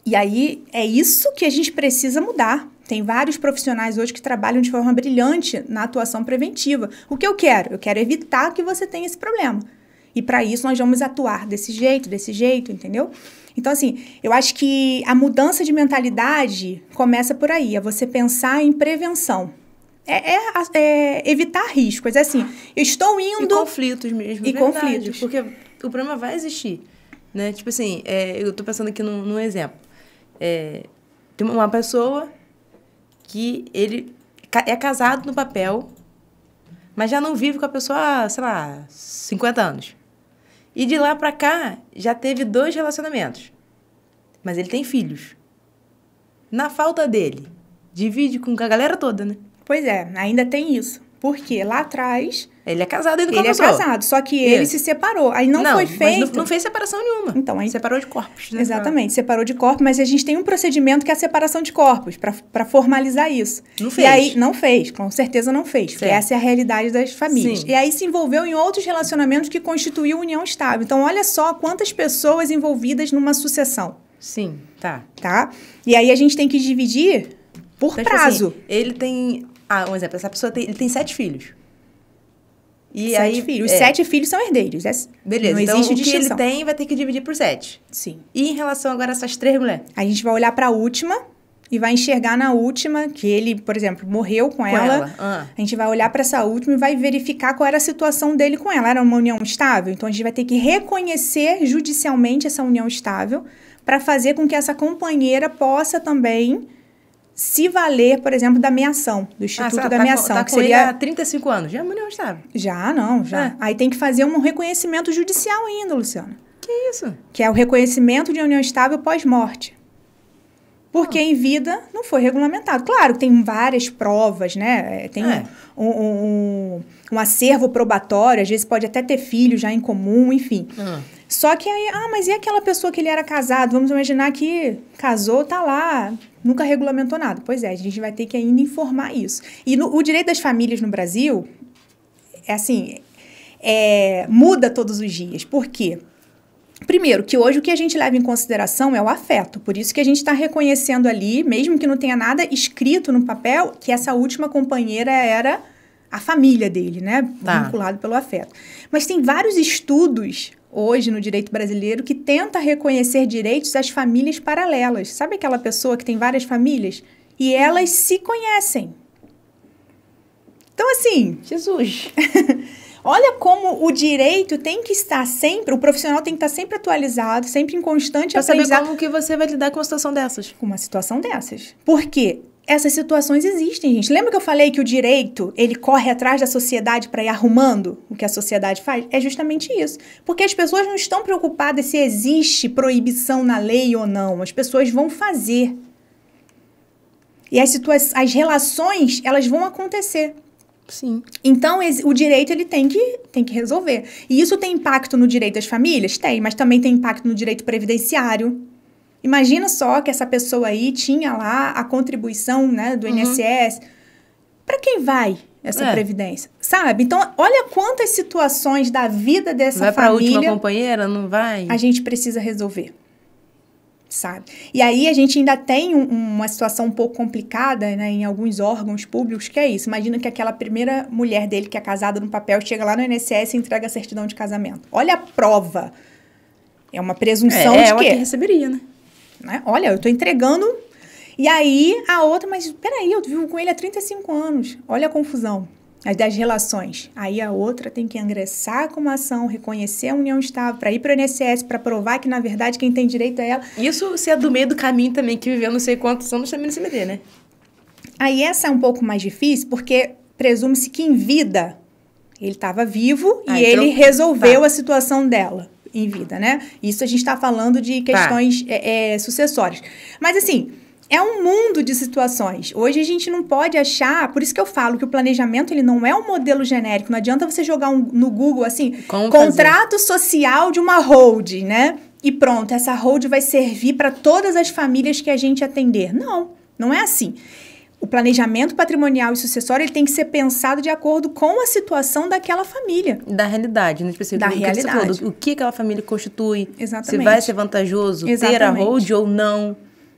E aí é isso que a gente precisa mudar. Tem vários profissionais hoje que trabalham de forma brilhante na atuação preventiva. O que eu quero? Eu quero evitar que você tenha esse problema. E para isso nós vamos atuar desse jeito, entendeu? Então, assim, eu acho que a mudança de mentalidade começa por aí. É você pensar em prevenção. Evitar riscos. É assim, eu estou indo... E conflitos mesmo. Conflitos. Porque o problema vai existir. Né? Tipo assim, eu estou pensando aqui num exemplo. Tem uma pessoa que ele é casado no papel, mas já não vive com a pessoa há, sei lá, 50 anos. E de lá pra cá, já teve 2 relacionamentos. Mas ele tem filhos. Na falta dele, Divide com a galera toda, né? Pois é, ainda tem isso. Porque lá atrás... Ele é casado ainda com a Ele é pessoa. casado, só que ele se separou. Aí não foi feito... Mas não fez separação nenhuma. Então, aí... Separou de corpos, né? Exatamente, separou de corpos, mas a gente tem um procedimento que é a separação de corpos, para formalizar isso. Não fez. E aí, não fez, com certeza não fez, porque essa é a realidade das famílias. Sim. E aí se envolveu em outros relacionamentos que constituíam união estável. Então, olha só quantas pessoas envolvidas numa sucessão. Sim, tá. E aí a gente tem que dividir por então, prazo. Tipo assim, ele tem... um exemplo, essa pessoa ele tem 7 filhos. E 7 aí, filhos. Os 7 filhos são herdeiros. Beleza, não então existe o que distinção. ele tem vai ter que dividir por 7. Sim. E em relação agora a essas 3 mulheres? A gente vai olhar para a última e vai enxergar na última que ele, por exemplo, morreu com ela. A gente vai olhar para essa última e vai verificar qual era a situação dele com ela. Era uma união estável? Então, a gente vai ter que reconhecer judicialmente essa união estável para fazer com que essa companheira possa também se valer, por exemplo, da meação, do Instituto da Meação. Tá que com ele seria... há 35 anos. Já é uma união estável. Já. Aí tem que fazer um reconhecimento judicial ainda, Luciana. Que isso? Que é o reconhecimento de união estável pós-morte. Porque em vida não foi regulamentado. Claro, tem várias provas, né? Tem um acervo probatório, às vezes pode até ter filhos já em comum, enfim. Só que aí, mas e aquela pessoa que ele era casado? Vamos imaginar que casou, tá lá, nunca regulamentou nada. Pois é, a gente vai ter que ainda informar isso. E o direito das famílias no Brasil, muda todos os dias. Por quê? Primeiro, que hoje o que a gente leva em consideração é o afeto. Por isso que a gente está reconhecendo ali, mesmo que não tenha nada escrito no papel, que essa última companheira era a família dele, né? Vinculado pelo afeto. Mas tem vários estudos hoje no direito brasileiro que tenta reconhecer direitos às famílias paralelas. Sabe aquela pessoa que tem várias famílias? E elas se conhecem. Então, assim... Jesus! Olha como o direito tem que estar sempre... O profissional tem que estar sempre atualizado, sempre em constante aprendizado. Pra saber como que você vai lidar com uma situação dessas. Com uma situação dessas. Por quê? Essas situações existem, gente. Lembra que eu falei que o direito, ele corre atrás da sociedade para ir arrumando o que a sociedade faz? É justamente isso. Porque as pessoas não estão preocupadas se existe proibição na lei ou não. As pessoas vão fazer. E as relações, elas vão acontecer. Sim. Então, o direito, ele tem que resolver. E isso tem impacto no direito das famílias? Tem, mas também tem impacto no direito previdenciário. Imagina só que essa pessoa aí tinha lá a contribuição, né, do INSS. Para quem vai essa previdência? Sabe? Então, olha quantas situações da vida dessa família... Vai para a última companheira? Não vai? A gente precisa resolver. Sabe? E aí, a gente ainda tem uma situação um pouco complicada, né, em alguns órgãos públicos, que é isso. Imagina que aquela primeira mulher dele, que é casada no papel, chega lá no INSS e entrega a certidão de casamento. Olha a prova. É uma presunção de quê? Ela que receberia, né? Olha, eu tô entregando. E aí, a outra, mas peraí, eu vivo com ele há 35 anos. Olha a confusão das relações. Aí a outra tem que ingressar com uma ação, reconhecer a união estável, para ir para o INSS, para provar que, na verdade, quem tem direito é ela. Isso se é do meio do caminho também, que viveu não sei quantos anos também no CMD, né? Aí essa é um pouco mais difícil, porque presume-se que em vida ele estava vivo e ele resolveu a situação dela em vida, né? Isso a gente está falando de questões sucessórias. Mas, assim... É um mundo de situações. Hoje a gente não pode achar... Por isso que eu falo que o planejamento ele não é um modelo genérico. Não adianta você jogar no Google assim... Contrato social de uma holding, né? E pronto, essa holding vai servir para todas as famílias que a gente atender. Não é assim. O planejamento patrimonial e sucessório ele tem que ser pensado de acordo com a situação daquela família. Da realidade, né? Da realidade. O que aquela família constitui. Exatamente. Se vai ser vantajoso ter a holding ou não.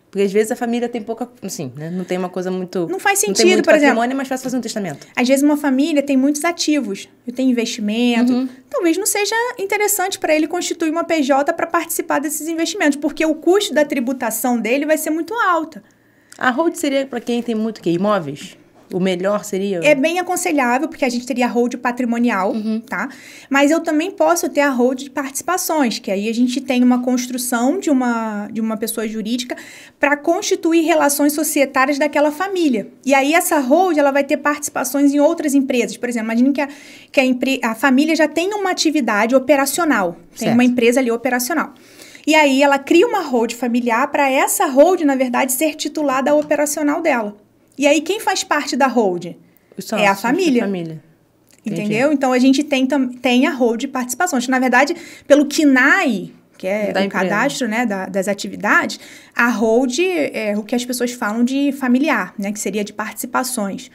Porque às vezes a família tem pouca... Assim, né? Não tem uma coisa muito... Não faz sentido, não tem muito por exemplo... é mais fácil fazer um testamento. Às vezes uma família tem muitos ativos. Tem investimento. Talvez não seja interessante para ele constituir uma PJ para participar desses investimentos. Porque o custo da tributação dele vai ser muito alta. A holding seria para quem tem muito imóveis? O melhor seria... É bem aconselhável, porque a gente teria a holding patrimonial, tá? Mas eu também posso ter a holding de participações, que aí a gente tem uma construção de uma pessoa jurídica para constituir relações societárias daquela família. E aí essa holding, ela vai ter participações em outras empresas. Por exemplo, imagine que a família já tem uma atividade operacional. Tem uma empresa ali operacional. E aí ela cria uma holding familiar para essa holding, na verdade, ser titulada a operacional dela. E aí, quem faz parte da holding? É a família. Entendeu? Então, a gente tem a holding de participações. Na verdade, pelo CNAE, que é o cadastro, né, das atividades, a holding é o que as pessoas falam de familiar, né, que seria de participações.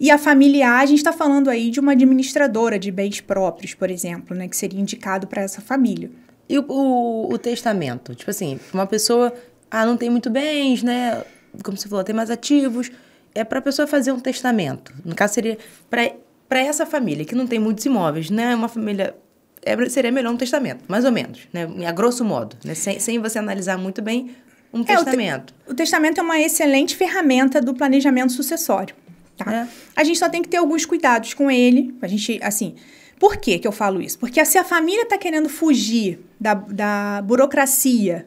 E a familiar, a gente está falando aí de uma administradora de bens próprios, por exemplo, né, que seria indicado para essa família. E o testamento? Tipo assim, uma pessoa, não tem muito bens, né? Como você falou, tem mais ativos. É para a pessoa fazer um testamento. No caso, seria para essa família, que não tem muitos imóveis, né? Uma família... seria melhor um testamento, mais ou menos, né? A grosso modo, né? Sem você analisar muito bem um testamento. O testamento é uma excelente ferramenta do planejamento sucessório. Tá? A gente só tem que ter alguns cuidados com ele. A gente, assim, por que eu falo isso? Porque se a família está querendo fugir da burocracia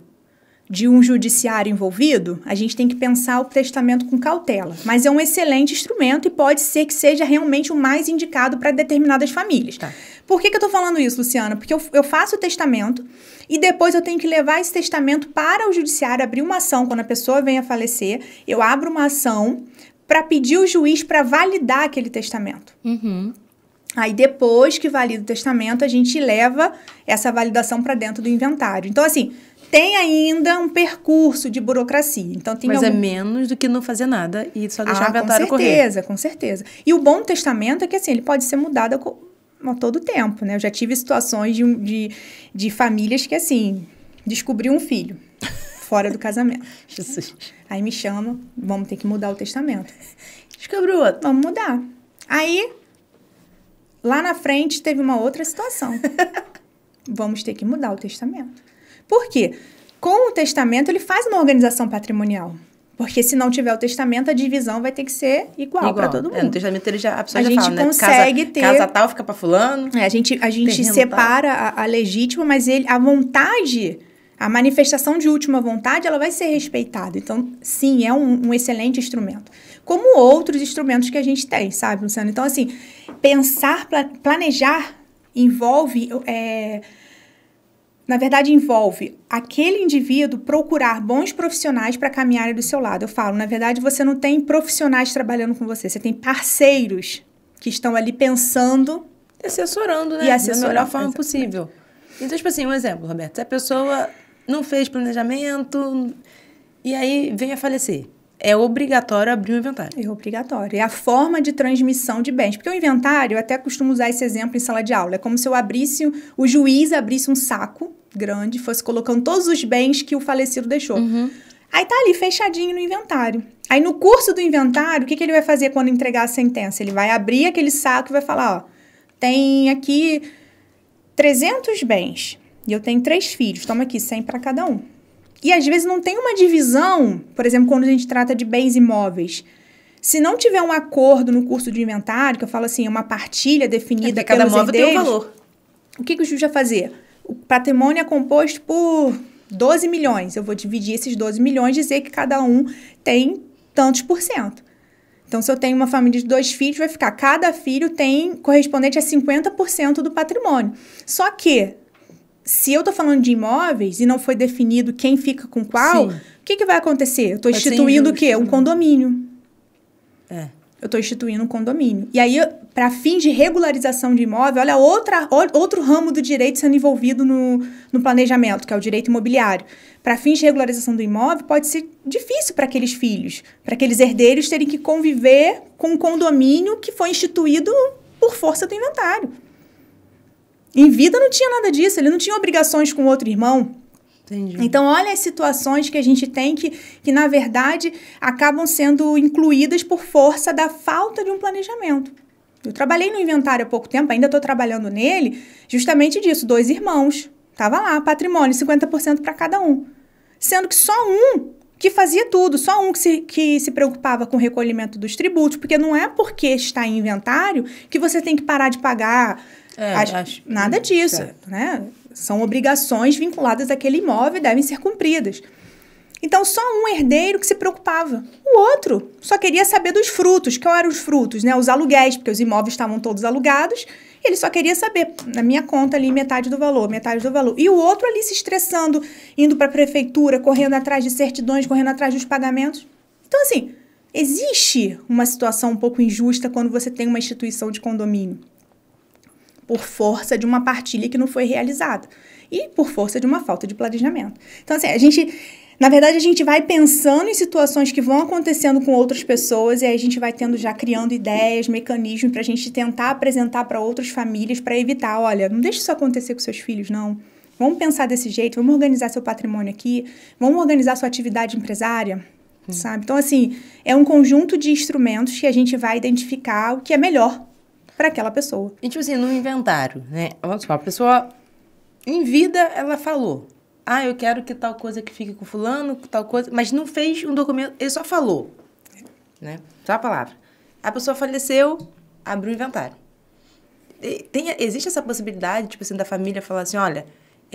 de um judiciário envolvido, a gente tem que pensar o testamento com cautela. Mas é um excelente instrumento e pode ser que seja realmente o mais indicado para determinadas famílias. Tá. Por que eu estou falando isso, Luciana? Porque eu faço o testamento e depois eu tenho que levar esse testamento para o judiciário, abrir uma ação. Quando a pessoa vem a falecer, eu abro uma ação para pedir o juiz para validar aquele testamento. Uhum. Aí, depois que valida o testamento, a gente leva essa validação para dentro do inventário. Então, assim, tem ainda um percurso de burocracia. Então, Mas é menos do que não fazer nada e só deixar o inventário correr. Com certeza, com certeza. E o bom do testamento é que, assim, ele pode ser mudado a todo tempo, né? Eu já tive situações de famílias que, assim, descobriu um filho fora do casamento. Jesus. Aí me chama, vamos ter que mudar o testamento. Descobriu outro. Vamos mudar. Aí, lá na frente, teve uma outra situação. Vamos ter que mudar o testamento. Por quê? Com o testamento, ele faz uma organização patrimonial. Porque se não tiver o testamento, a divisão vai ter que ser igual para todo mundo. No testamento, a pessoa a já gente fala, consegue né? ter... Casa tal fica para fulano. A gente separa a legítima, mas a vontade... A manifestação de última vontade, ela vai ser respeitada. Então, sim, é um excelente instrumento. Como outros instrumentos que a gente tem, sabe, Luciano? Então, assim, planejar envolve... na verdade, envolve aquele indivíduo procurar bons profissionais para caminharem do seu lado. Eu falo, na verdade, você não tem profissionais trabalhando com você. Você tem parceiros que estão ali pensando... Assessorando, né? Da melhor forma possível. Então, tipo assim, um exemplo, Roberto. Se a pessoa... não fez planejamento e aí vem a falecer. É obrigatório abrir o inventário. É obrigatório. É a forma de transmissão de bens. Porque o inventário, eu até costumo usar esse exemplo em sala de aula. É como se o juiz abrisse um saco grande, fosse colocando todos os bens que o falecido deixou. Uhum. Aí tá ali, fechadinho no inventário. Aí no curso do inventário, o que ele vai fazer quando entregar a sentença? Ele vai abrir aquele saco e vai falar, tem aqui 300 bens. E eu tenho 3 filhos, toma aqui, 100 para cada um. E às vezes não tem uma divisão, por exemplo, quando a gente trata de bens imóveis. Se não tiver um acordo no curso de inventário, que eu falo assim, uma partilha definida cada pelos móvel herdeiros, tem um valor. O que o juiz vai fazer? O patrimônio é composto por 12 milhões. Eu vou dividir esses 12 milhões e dizer que cada um tem tantos %. Então, se eu tenho uma família de 2 filhos, vai ficar, cada filho tem correspondente a 50% do patrimônio. Só que... se eu estou falando de imóveis e não foi definido quem fica com qual, o que vai acontecer? Eu estou instituindo o quê? Um condomínio. Eu estou instituindo um condomínio. E aí, para fins de regularização de imóvel, olha outro ramo do direito sendo envolvido no planejamento, que é o direito imobiliário. Para fins de regularização do imóvel, pode ser difícil para aqueles filhos, para aqueles herdeiros terem que conviver com um condomínio que foi instituído por força do inventário. Em vida não tinha nada disso, ele não tinha obrigações com outro irmão. Entendi. Então, olha as situações que a gente tem que, na verdade, acabam sendo incluídas por força da falta de um planejamento. Eu trabalhei no inventário há pouco tempo, ainda estou trabalhando nele, justamente disso, 2 irmãos. Estava lá, patrimônio, 50% para cada um. Sendo que só um que fazia tudo, só um que se preocupava com o recolhimento dos tributos, porque não é porque está em inventário que você tem que parar de pagar... nada disso, né? São obrigações vinculadas àquele imóvel e devem ser cumpridas. Então, só um herdeiro que se preocupava. O outro só queria saber dos frutos. Quais eram os frutos? Né? Os aluguéis, porque os imóveis estavam todos alugados. E ele só queria saber, na minha conta ali, metade do valor. E o outro ali se estressando, indo para a prefeitura, correndo atrás de certidões, correndo atrás dos pagamentos. Então, assim, Existe uma situação um pouco injusta quando você tem uma instituição de condomínio, por força de uma partilha que não foi realizada e por força de uma falta de planejamento. Então, assim, na verdade, a gente vai pensando em situações que vão acontecendo com outras pessoas e aí a gente vai criando ideias, mecanismos para a gente tentar apresentar para outras famílias para evitar, olha, não deixe isso acontecer com seus filhos, não. Vamos pensar desse jeito, vamos organizar seu patrimônio aqui, vamos organizar sua atividade empresária, sabe? Então, assim, é um conjunto de instrumentos que a gente vai identificar o que é melhor para aquela pessoa. E, tipo assim, no inventário, né? Vamos supor, a pessoa, em vida, ela falou, eu quero que tal coisa que fique com fulano, tal coisa, mas não fez um documento, ele só falou, né? Só a palavra. A pessoa faleceu, abriu o inventário. Existe essa possibilidade, tipo assim, da família falar assim, olha,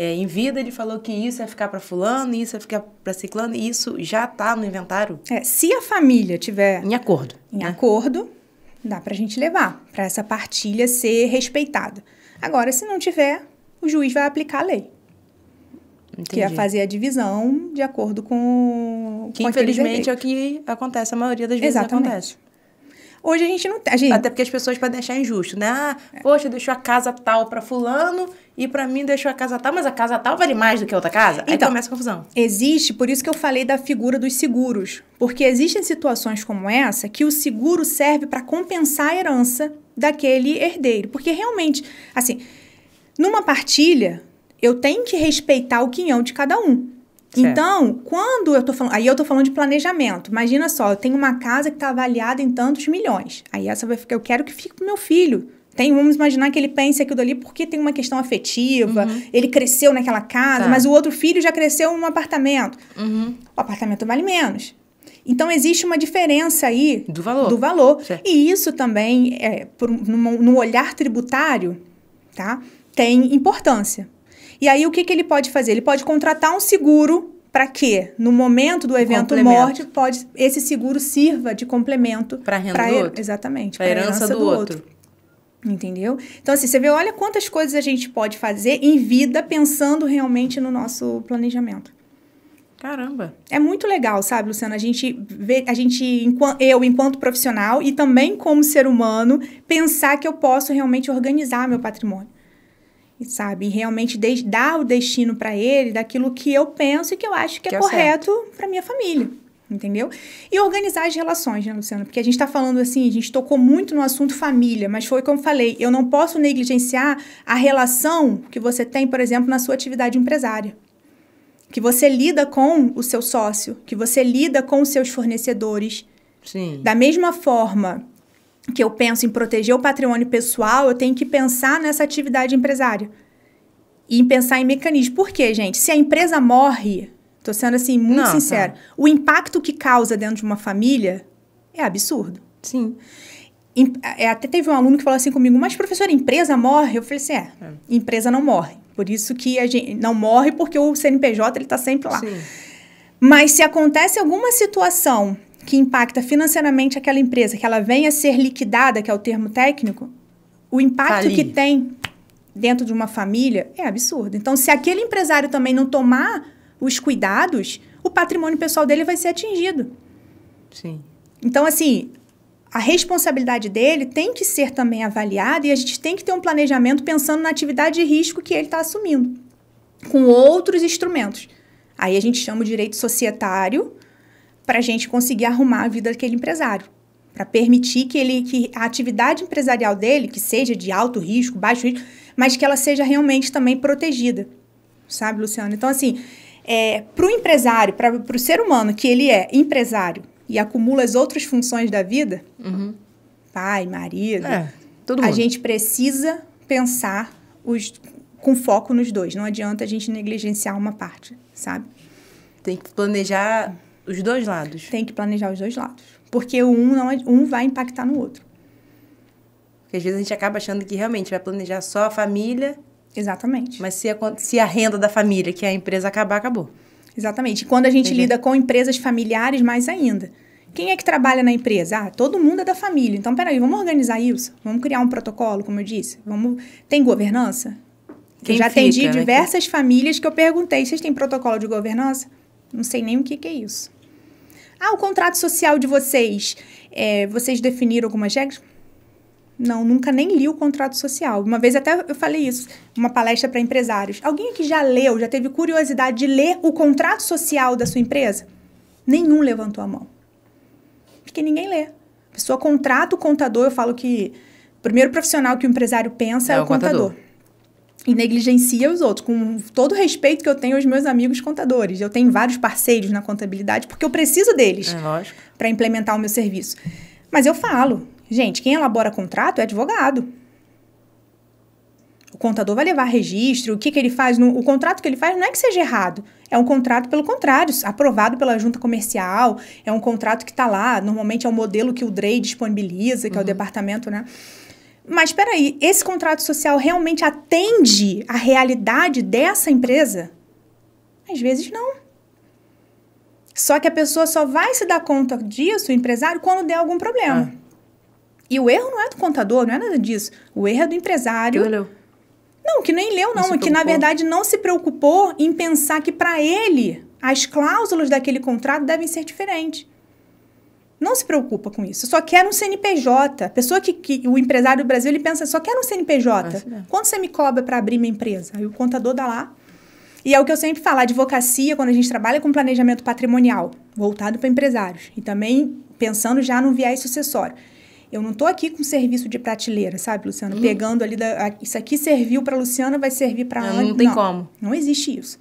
em vida ele falou que isso ia ficar para fulano, isso ia ficar para ciclano, e isso já está no inventário? Se a família tiver... Em acordo. Em acordo, dá para a gente levar, para essa partilha ser respeitada. Agora, se não tiver, o juiz vai aplicar a lei. Entendi. Que é fazer a divisão de acordo com... Que, infelizmente, é o que acontece, a maioria das vezes acontece. Hoje a gente não... Até porque as pessoas podem achar injusto, né? Poxa, deixou a casa tal para fulano e para mim deixou a casa tal, mas a casa tal vale mais do que a outra casa? Aí então, começa a confusão. Existe, por isso que eu falei da figura dos seguros. Porque existem situações como essa que o seguro serve para compensar a herança daquele herdeiro. Porque realmente, assim, numa partilha, eu tenho que respeitar o quinhão de cada um. Certo. Então, quando eu tô falando... Aí eu tô falando de planejamento. Imagina só, eu tenho uma casa que está avaliada em tantos milhões. Aí essa vai ficar... Eu quero que fique pro meu filho. Vamos imaginar que ele pense aquilo ali porque tem uma questão afetiva. Ele cresceu naquela casa, mas o outro filho já cresceu num apartamento. O apartamento vale menos. Então, existe uma diferença aí... Do valor. Do valor. Certo. E isso também, no olhar tributário, tá? Tem importância. E aí, o que ele pode fazer? Ele pode contratar um seguro para que, no momento do evento morte, esse seguro sirva de complemento para a renda do outro. Exatamente. Para a herança do outro. Entendeu? Então, assim, você vê, olha quantas coisas a gente pode fazer em vida pensando realmente no nosso planejamento. Caramba! É muito legal, sabe, Luciana? Eu, enquanto profissional e também como ser humano, pensar que eu posso realmente organizar meu patrimônio. Sabe? E realmente dar o destino para ele daquilo que eu penso e que eu acho que é correto para minha família. Entendeu? E organizar as relações, né, Luciana? Porque a gente está falando assim, a gente tocou muito no assunto família, mas foi como eu falei, eu não posso negligenciar a relação que você tem, por exemplo, na sua atividade empresária. Que você lida com o seu sócio, que você lida com os seus fornecedores. Sim. Da mesma forma que eu penso em proteger o patrimônio pessoal, eu tenho que pensar nessa atividade empresária. E em pensar em mecanismos. Por quê, gente? Se a empresa morre, estou sendo assim muito sincera, o impacto que causa dentro de uma família é absurdo. Sim. Até teve um aluno que falou assim comigo, mas professora, empresa morre? Eu falei assim, empresa não morre. Por isso que a gente não morre, porque o CNPJ está sempre lá. Sim. Mas se acontece alguma situação que impacta financeiramente aquela empresa, que ela venha a ser liquidada, que é o termo técnico, o impacto que tem dentro de uma família é absurdo. Então, se aquele empresário também não tomar os cuidados, o patrimônio pessoal dele vai ser atingido. Sim. Então, assim, a responsabilidade dele tem que ser também avaliada e a gente tem que ter um planejamento pensando na atividade de risco que ele está assumindo, com outros instrumentos. Aí a gente chama o direito societário, para a gente conseguir arrumar a vida daquele empresário. Para permitir que a atividade empresarial dele, que seja de alto risco, baixo risco, mas que ela seja realmente também protegida. Sabe, Luciana? Então, assim, para o empresário, para o ser humano que ele é empresário e acumula as outras funções da vida, pai, marido, todo mundo. A gente precisa pensar com foco nos dois. Não adianta a gente negligenciar uma parte, sabe? Tem que planejar... Os dois lados. Tem que planejar os dois lados. Porque um vai impactar no outro. Porque às vezes a gente acaba achando que realmente vai planejar só a família. Exatamente. Mas se a renda da família, que é a empresa, acabar, acabou. Exatamente. E quando a gente lida com empresas familiares, mais ainda. Quem é que trabalha na empresa? Todo mundo é da família. Então, peraí, vamos organizar isso? Vamos criar um protocolo, como eu disse? Tem governança? Eu já atendi diversas famílias que eu perguntei, vocês têm protocolo de governança? Não sei nem o que é isso. O contrato social de vocês, vocês definiram algumas regras? Não, nunca nem li o contrato social. Uma vez até eu falei isso, uma palestra para empresários. Alguém aqui já leu, já teve curiosidade de ler o contrato social da sua empresa? Nenhum levantou a mão. Porque ninguém lê. A pessoa contrata o contador, eu falo que o primeiro profissional que o empresário pensa é o contador. E negligencia os outros, com todo o respeito que eu tenho aos meus amigos contadores. Eu tenho vários parceiros na contabilidade, porque eu preciso deles para implementar o meu serviço. Mas eu falo, gente, quem elabora contrato é advogado. O contador vai levar registro, o que ele faz, o contrato que ele faz não é que seja errado. É um contrato, pelo contrário, aprovado pela junta comercial, é um contrato que está lá, normalmente é o modelo que o DREI disponibiliza, que é o departamento, né? Mas, espera aí, esse contrato social realmente atende à realidade dessa empresa? Às vezes, não. Só que a pessoa só vai se dar conta disso, o empresário, quando der algum problema. E o erro não é do contador, não é nada disso. O erro é do empresário. Que leu. Não, que nem leu, não. Que, na verdade, não se preocupou em pensar que, para ele, as cláusulas daquele contrato devem ser diferentes. Não se preocupa com isso. Só quer um CNPJ. A pessoa o empresário do Brasil, ele pensa, só quer um CNPJ. Quanto você me cobra para abrir minha empresa? Aí o contador dá lá. E é o que eu sempre falo, a advocacia, quando a gente trabalha com planejamento patrimonial, voltado para empresários, e também pensando já no viés sucessório. Eu não estou aqui com serviço de prateleira, sabe, Luciana? Pegando ali, isso aqui serviu para a Luciana, vai servir para a Ana. Não tem como. Não existe isso.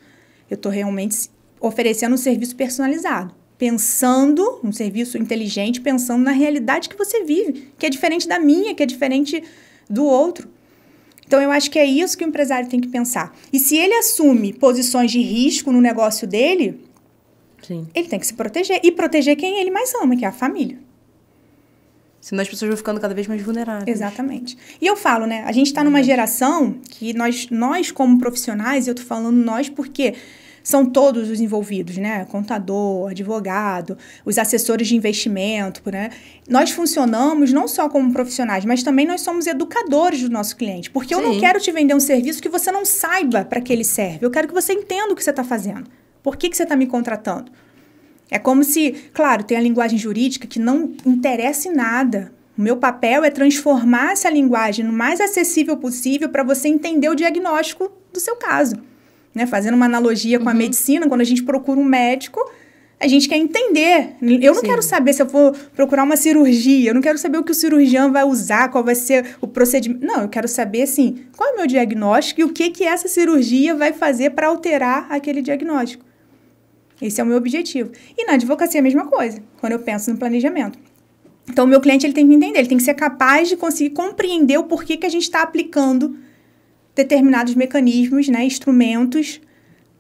Eu estou realmente oferecendo um serviço personalizado. Pensando, um serviço inteligente, pensando na realidade que você vive, que é diferente da minha, que é diferente do outro. Então, eu acho que é isso que o empresário tem que pensar. E se ele assume posições de risco no negócio dele, ele tem que se proteger. E proteger quem ele mais ama, que é a família. Senão as pessoas vão ficando cada vez mais vulneráveis. Exatamente. E eu falo, né? A gente está numa geração que nós como profissionais, eu tô falando nós porque são todos os envolvidos, né? Contador, advogado, os assessores de investimento, né? Nós funcionamos não só como profissionais, mas também nós somos educadores do nosso cliente. Porque eu não quero te vender um serviço que você não saiba para que ele serve. Eu quero que você entenda o que você está fazendo. Por que você está me contratando? É como se, claro, tem a linguagem jurídica que não interessa em nada. O meu papel é transformar essa linguagem no mais acessível possível para você entender o diagnóstico do seu caso. Né? Fazendo uma analogia com a medicina, quando a gente procura um médico, a gente quer entender. Eu não quero saber se eu for procurar uma cirurgia, eu não quero saber o que o cirurgião vai usar, qual vai ser o procedimento. Não, eu quero saber, assim, qual é o meu diagnóstico e o que essa cirurgia vai fazer para alterar aquele diagnóstico. Esse é o meu objetivo. E na advocacia é a mesma coisa, quando eu penso no planejamento. Então, o meu cliente ele tem que entender, ele tem que ser capaz de conseguir compreender o porquê que a gente está aplicando determinados mecanismos, né, instrumentos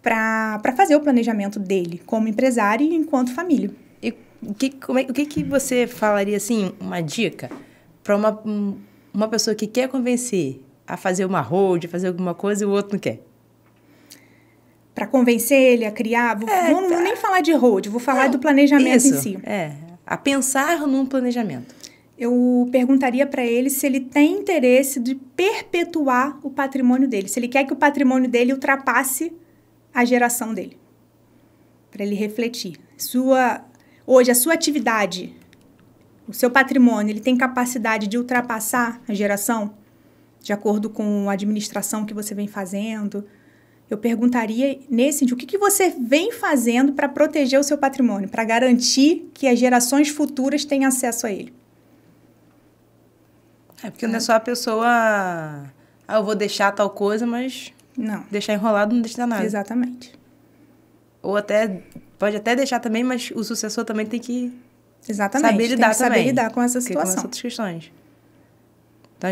para fazer o planejamento dele como empresário e enquanto família. E o que você falaria, assim, uma dica para uma pessoa que quer convencer a fazer uma hold, a fazer alguma coisa e o outro não quer? Para convencer ele a criar... Não vou nem falar de hold, vou falar do planejamento em si. A pensar num planejamento. Eu perguntaria para ele se ele tem interesse de perpetuar o patrimônio dele. Se ele quer que o patrimônio dele ultrapasse a geração dele. Para ele refletir. Hoje, a sua atividade, o seu patrimônio, ele tem capacidade de ultrapassar a geração? De acordo com a administração que você vem fazendo? Eu perguntaria nesse sentido, o que você vem fazendo para proteger o seu patrimônio? Para garantir que as gerações futuras tenham acesso a ele? Porque não é só a pessoa... eu vou deixar tal coisa, mas... Não. Deixar enrolado não deixa nada. Exatamente. Ou pode até deixar também, mas o sucessor também tem que... Exatamente. Saber lidar tem que saber lidar com essa situação. Com essas outras questões. Então,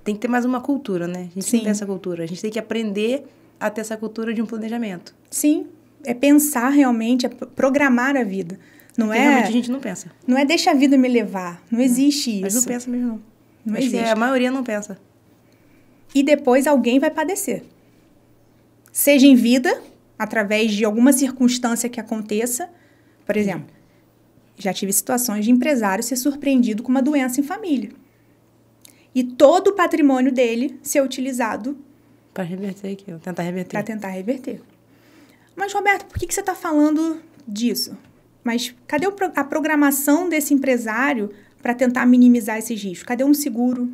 tem que ter mais uma cultura, né? A gente não tem essa cultura. A gente tem que aprender a ter essa cultura de um planejamento. Sim. É pensar realmente, é programar a vida. Realmente a gente não pensa. Não é deixa a vida me levar. Não existe isso. Mas não pensa mesmo, não. Não Acho existe. Que a maioria não pensa. E depois alguém vai padecer. Seja em vida, através de alguma circunstância que aconteça. Por exemplo, já tive situações de empresário ser surpreendido com uma doença em família. E todo o patrimônio dele ser utilizado... Para reverter aquilo, tentar reverter. Para tentar reverter. Mas, Roberto, por que você está falando disso? Mas cadê a programação desse empresário para tentar minimizar esses riscos? Cadê um seguro?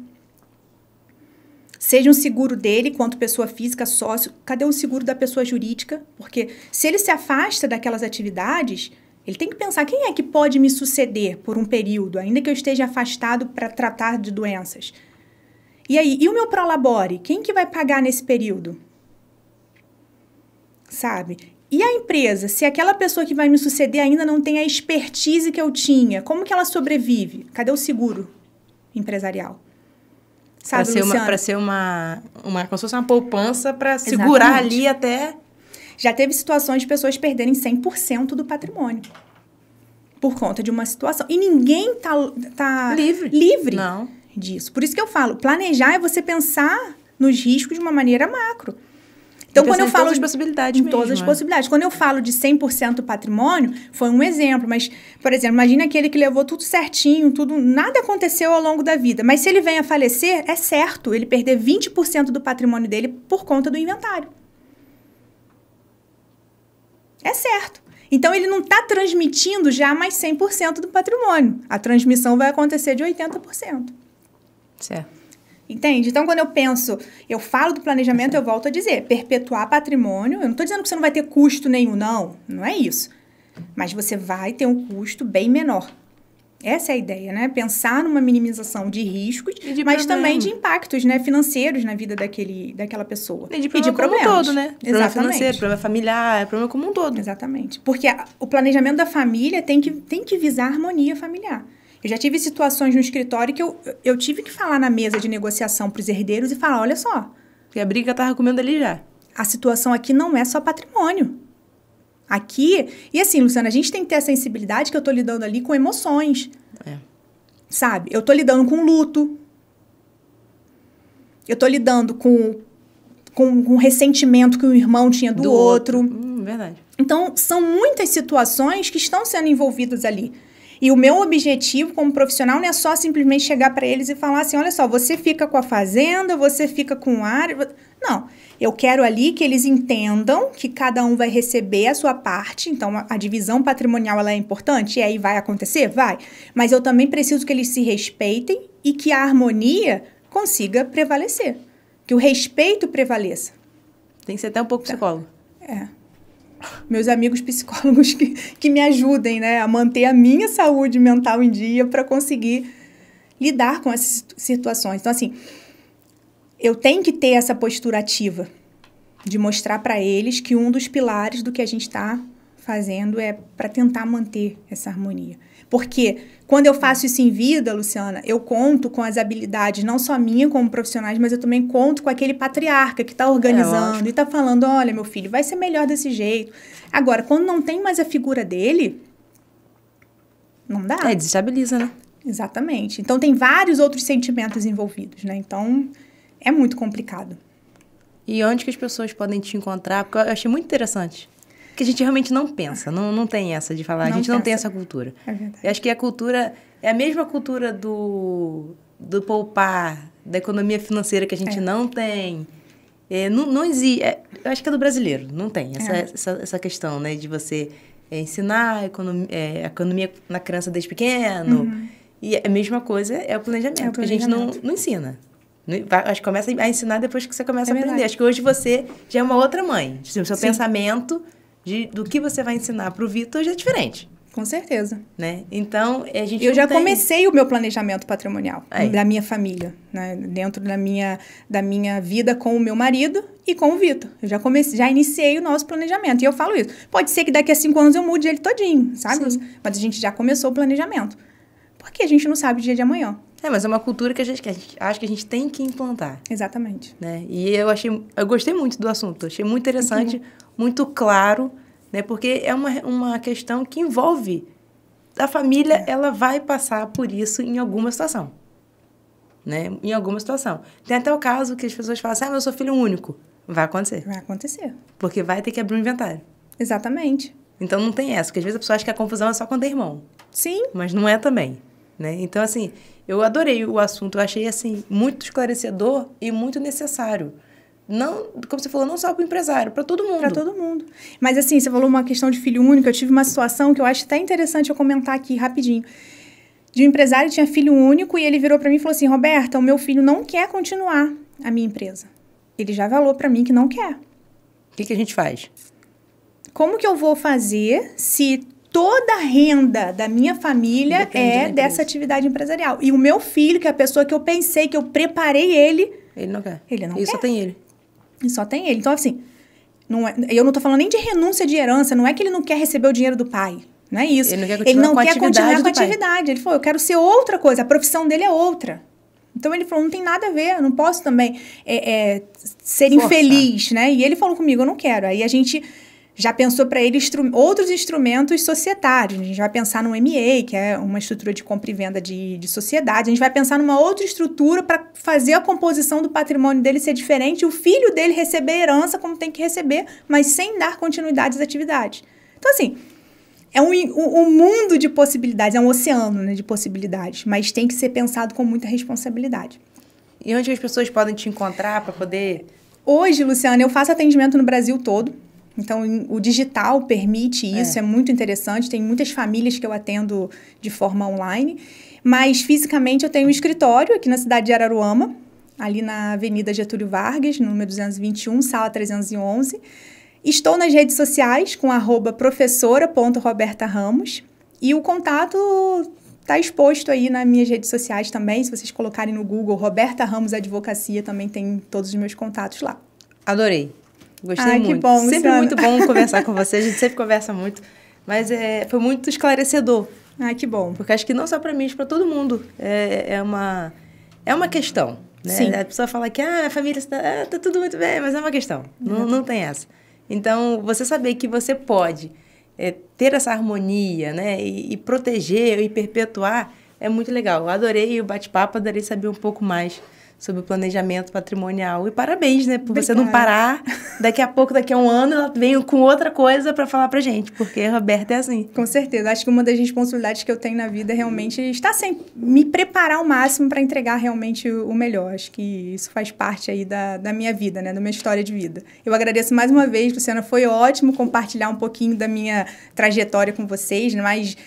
Seja um seguro dele, quanto pessoa física, sócio. Cadê o seguro da pessoa jurídica? Porque se ele se afasta daquelas atividades, ele tem que pensar quem é que pode me suceder por um período, ainda que eu esteja afastado para tratar de doenças. E aí, e o meu prolabore? Quem que vai pagar nesse período? Sabe? E a empresa, se aquela pessoa que vai me suceder ainda não tem a expertise que eu tinha, como que ela sobrevive? Cadê o seguro empresarial? Sabe, para ser uma como se fosse uma poupança para segurar ali até... Já teve situações de pessoas perderem 100% do patrimônio por conta de uma situação. E ninguém tá livre Não. disso. Por isso que eu falo, planejar é você pensar nos riscos de uma maneira macro. Então, quando eu falo todas as possibilidades mesmo, todas as possibilidades. Quando eu falo de 100% do patrimônio, foi um exemplo. Mas, por exemplo, imagina aquele que levou tudo certinho, nada aconteceu ao longo da vida. Mas se ele vem a falecer, é certo ele perder 20% do patrimônio dele por conta do inventário. É certo. Então, ele não está transmitindo já mais 100% do patrimônio. A transmissão vai acontecer de 80%. Certo. Entende? Então, quando eu falo do planejamento, eu volto a dizer, perpetuar patrimônio, eu não estou dizendo que você não vai ter custo nenhum, não é isso. Mas você vai ter um custo bem menor. Essa é a ideia, né? Pensar numa minimização de riscos, mas também de impactos, né, financeiros na vida daquela pessoa. E de problema como um todo, né? Problema Exatamente. financeiro, problema familiar, problema como um todo. Exatamente. Porque o planejamento da família tem que visar a harmonia familiar. Eu já tive situações no escritório que eu tive que falar na mesa de negociação para os herdeiros e falar, olha só. E a briga estava comendo ali já. A situação aqui não é só patrimônio. Aqui... E assim, Luciana, a gente tem que ter a sensibilidade que eu estou lidando ali com emoções. Sabe? Eu estou lidando com luto. Eu estou lidando com um ressentimento que o irmão tinha do outro. Verdade. Então, são muitas situações que estão sendo envolvidas ali. E o meu objetivo como profissional não é só simplesmente chegar para eles e falar assim, olha só, você fica com a fazenda, você fica com a área... Não, eu quero ali que eles entendam que cada um vai receber a sua parte, então a divisão patrimonial ela é importante, e aí vai acontecer? Vai. Mas eu também preciso que eles se respeitem e que a harmonia consiga prevalecer, que o respeito prevaleça. Tem que ser até um pouco psicólogo. Meus amigos psicólogos que me ajudem, né, a manter a minha saúde mental em dia para conseguir lidar com essas situações. Então, assim, eu tenho que ter essa postura ativa de mostrar para eles que um dos pilares do que a gente está fazendo é para tentar manter essa harmonia. Porque quando eu faço isso em vida, Luciana, eu conto com as habilidades, não só minha como profissionais, mas eu também conto com aquele patriarca que está organizando e está falando, olha, meu filho, vai ser melhor desse jeito. Agora, quando não tem mais a figura dele, não dá. Desestabiliza, né? Exatamente. Então, tem vários outros sentimentos envolvidos, né? Então, é muito complicado. E onde que as pessoas podem te encontrar? Porque eu achei muito interessante. Que a gente realmente não pensa, não tem essa de falar, a gente não tem essa cultura. É verdade. Eu acho que a cultura é a mesma cultura do poupar, da economia financeira que a gente não tem. Não existe, eu acho que é do brasileiro, não tem essa questão, né, de você ensinar a economia na criança desde pequeno. E a mesma coisa é o planejamento, que a gente não ensina. Acho que começa a ensinar depois que você começa a aprender. Verdade. Acho que hoje você já é uma outra mãe. O seu pensamento do que você vai ensinar para o Vitor já é diferente. Com certeza. Né? Então, a gente eu já comecei o meu planejamento patrimonial da minha família, né? Dentro da minha vida com o meu marido e com o Vitor. Eu já iniciei o nosso planejamento. E eu falo isso. Pode ser que daqui a 5 anos eu mude ele todinho, sabe? Sim. Mas a gente já começou o planejamento. Porque a gente não sabe o dia de amanhã. Mas é uma cultura que a gente acha que a gente tem que implantar. Exatamente. Né? E eu gostei muito do assunto. Achei muito interessante, muito claro, né? Porque é uma questão que envolve a família, ela vai passar por isso em alguma situação. Né? Em alguma situação. Tem até o caso que as pessoas falam assim, mas eu sou filho único. Vai acontecer. Vai acontecer. Porque vai ter que abrir um inventário. Exatamente. Então não tem essa, porque às vezes a pessoa acha que a confusão é só quando tem irmão. Sim. Mas não é também. Né? Então, assim, eu adorei o assunto. Eu achei, assim, muito esclarecedor e muito necessário. não, como você falou, não só para o empresário, para todo mundo. Para todo mundo. Mas assim, você falou uma questão de filho único, eu tive uma situação que eu acho até interessante eu comentar aqui rapidinho. De um empresário que tinha filho único e ele virou para mim e falou assim, Roberta, o meu filho não quer continuar a minha empresa. Ele já falou para mim que não quer. O que a gente faz? Como que eu vou fazer se toda a renda da minha família é dessa atividade empresarial? E o meu filho, que é a pessoa que eu pensei, que eu preparei ele... Ele não quer. Ele não quer. E só tem ele. E só tem ele. Então, assim, eu não tô falando nem de renúncia de herança, não é que ele não quer receber o dinheiro do pai. Não é isso. Ele não quer continuar com a atividade. Ele falou, eu quero ser outra coisa. A profissão dele é outra. Então, ele falou, não tem nada a ver. Eu não posso também ser infeliz, né? E ele falou comigo, eu não quero. Aí, a gente já pensou para ele outros instrumentos societários. A gente vai pensar no MA, que é uma estrutura de compra e venda de sociedade. A gente vai pensar numa outra estrutura para fazer a composição do patrimônio dele ser diferente e o filho dele receber herança como tem que receber, mas sem dar continuidade às atividades. Então, assim... É um mundo de possibilidades, é um oceano, né, de possibilidades, mas tem que ser pensado com muita responsabilidade. E onde as pessoas podem te encontrar para poder... Hoje, Luciana, eu faço atendimento no Brasil todo, então o digital permite isso, é muito interessante, tem muitas famílias que eu atendo de forma online, mas fisicamente eu tenho um escritório aqui na cidade de Araruama, ali na Avenida Getúlio Vargas, número 221, sala 311. Estou nas redes sociais com @professora.robertaramos e o contato está exposto aí nas minhas redes sociais também. Se vocês colocarem no Google Roberta Ramos Advocacia, também tem todos os meus contatos lá. Adorei. Gostei muito. Que bom, sempre Luciana. Muito bom conversar com você. A gente sempre conversa muito. Mas foi muito esclarecedor. Que bom. Porque acho que não só para mim, mas para todo mundo. É uma questão. Né? Sim. A pessoa fala que a família está tudo muito bem, mas é uma questão. Não tem essa. Então, você saber que você pode ter essa harmonia, né? E proteger e perpetuar é muito legal. Eu adorei o bate-papo, adorei saber um pouco mais sobre o planejamento patrimonial. E parabéns, né? Por Obrigada. Você não parar. Daqui a pouco, daqui a um ano, ela vem com outra coisa para falar pra gente. Porque a Roberta é assim. Com certeza. Acho que uma das responsabilidades que eu tenho na vida é realmente estar sempre... Me preparar ao máximo para entregar realmente o melhor. Acho que isso faz parte aí da minha vida, né? Da minha história de vida. Eu agradeço mais uma vez, Luciana. Foi ótimo compartilhar um pouquinho da minha trajetória com vocês, mas...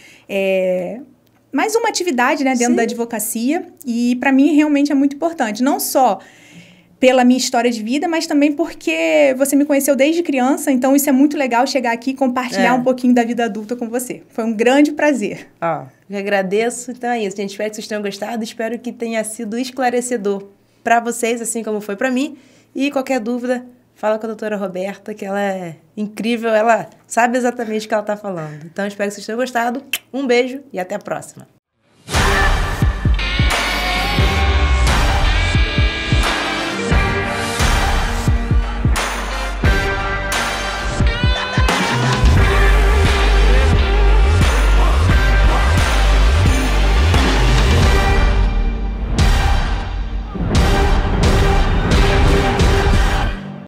mais uma atividade, né, dentro da advocacia, e para mim realmente é muito importante, não só pela minha história de vida, mas também porque você me conheceu desde criança, então isso é muito legal chegar aqui e compartilhar um pouquinho da vida adulta com você. Foi um grande prazer. Eu agradeço. Então é isso, gente. Espero que vocês tenham gostado, espero que tenha sido esclarecedor para vocês, assim como foi para mim, e qualquer dúvida, fala com a doutora Roberta, que ela é incrível, ela sabe exatamente o que ela está falando. Então, espero que vocês tenham gostado. Um beijo e até a próxima.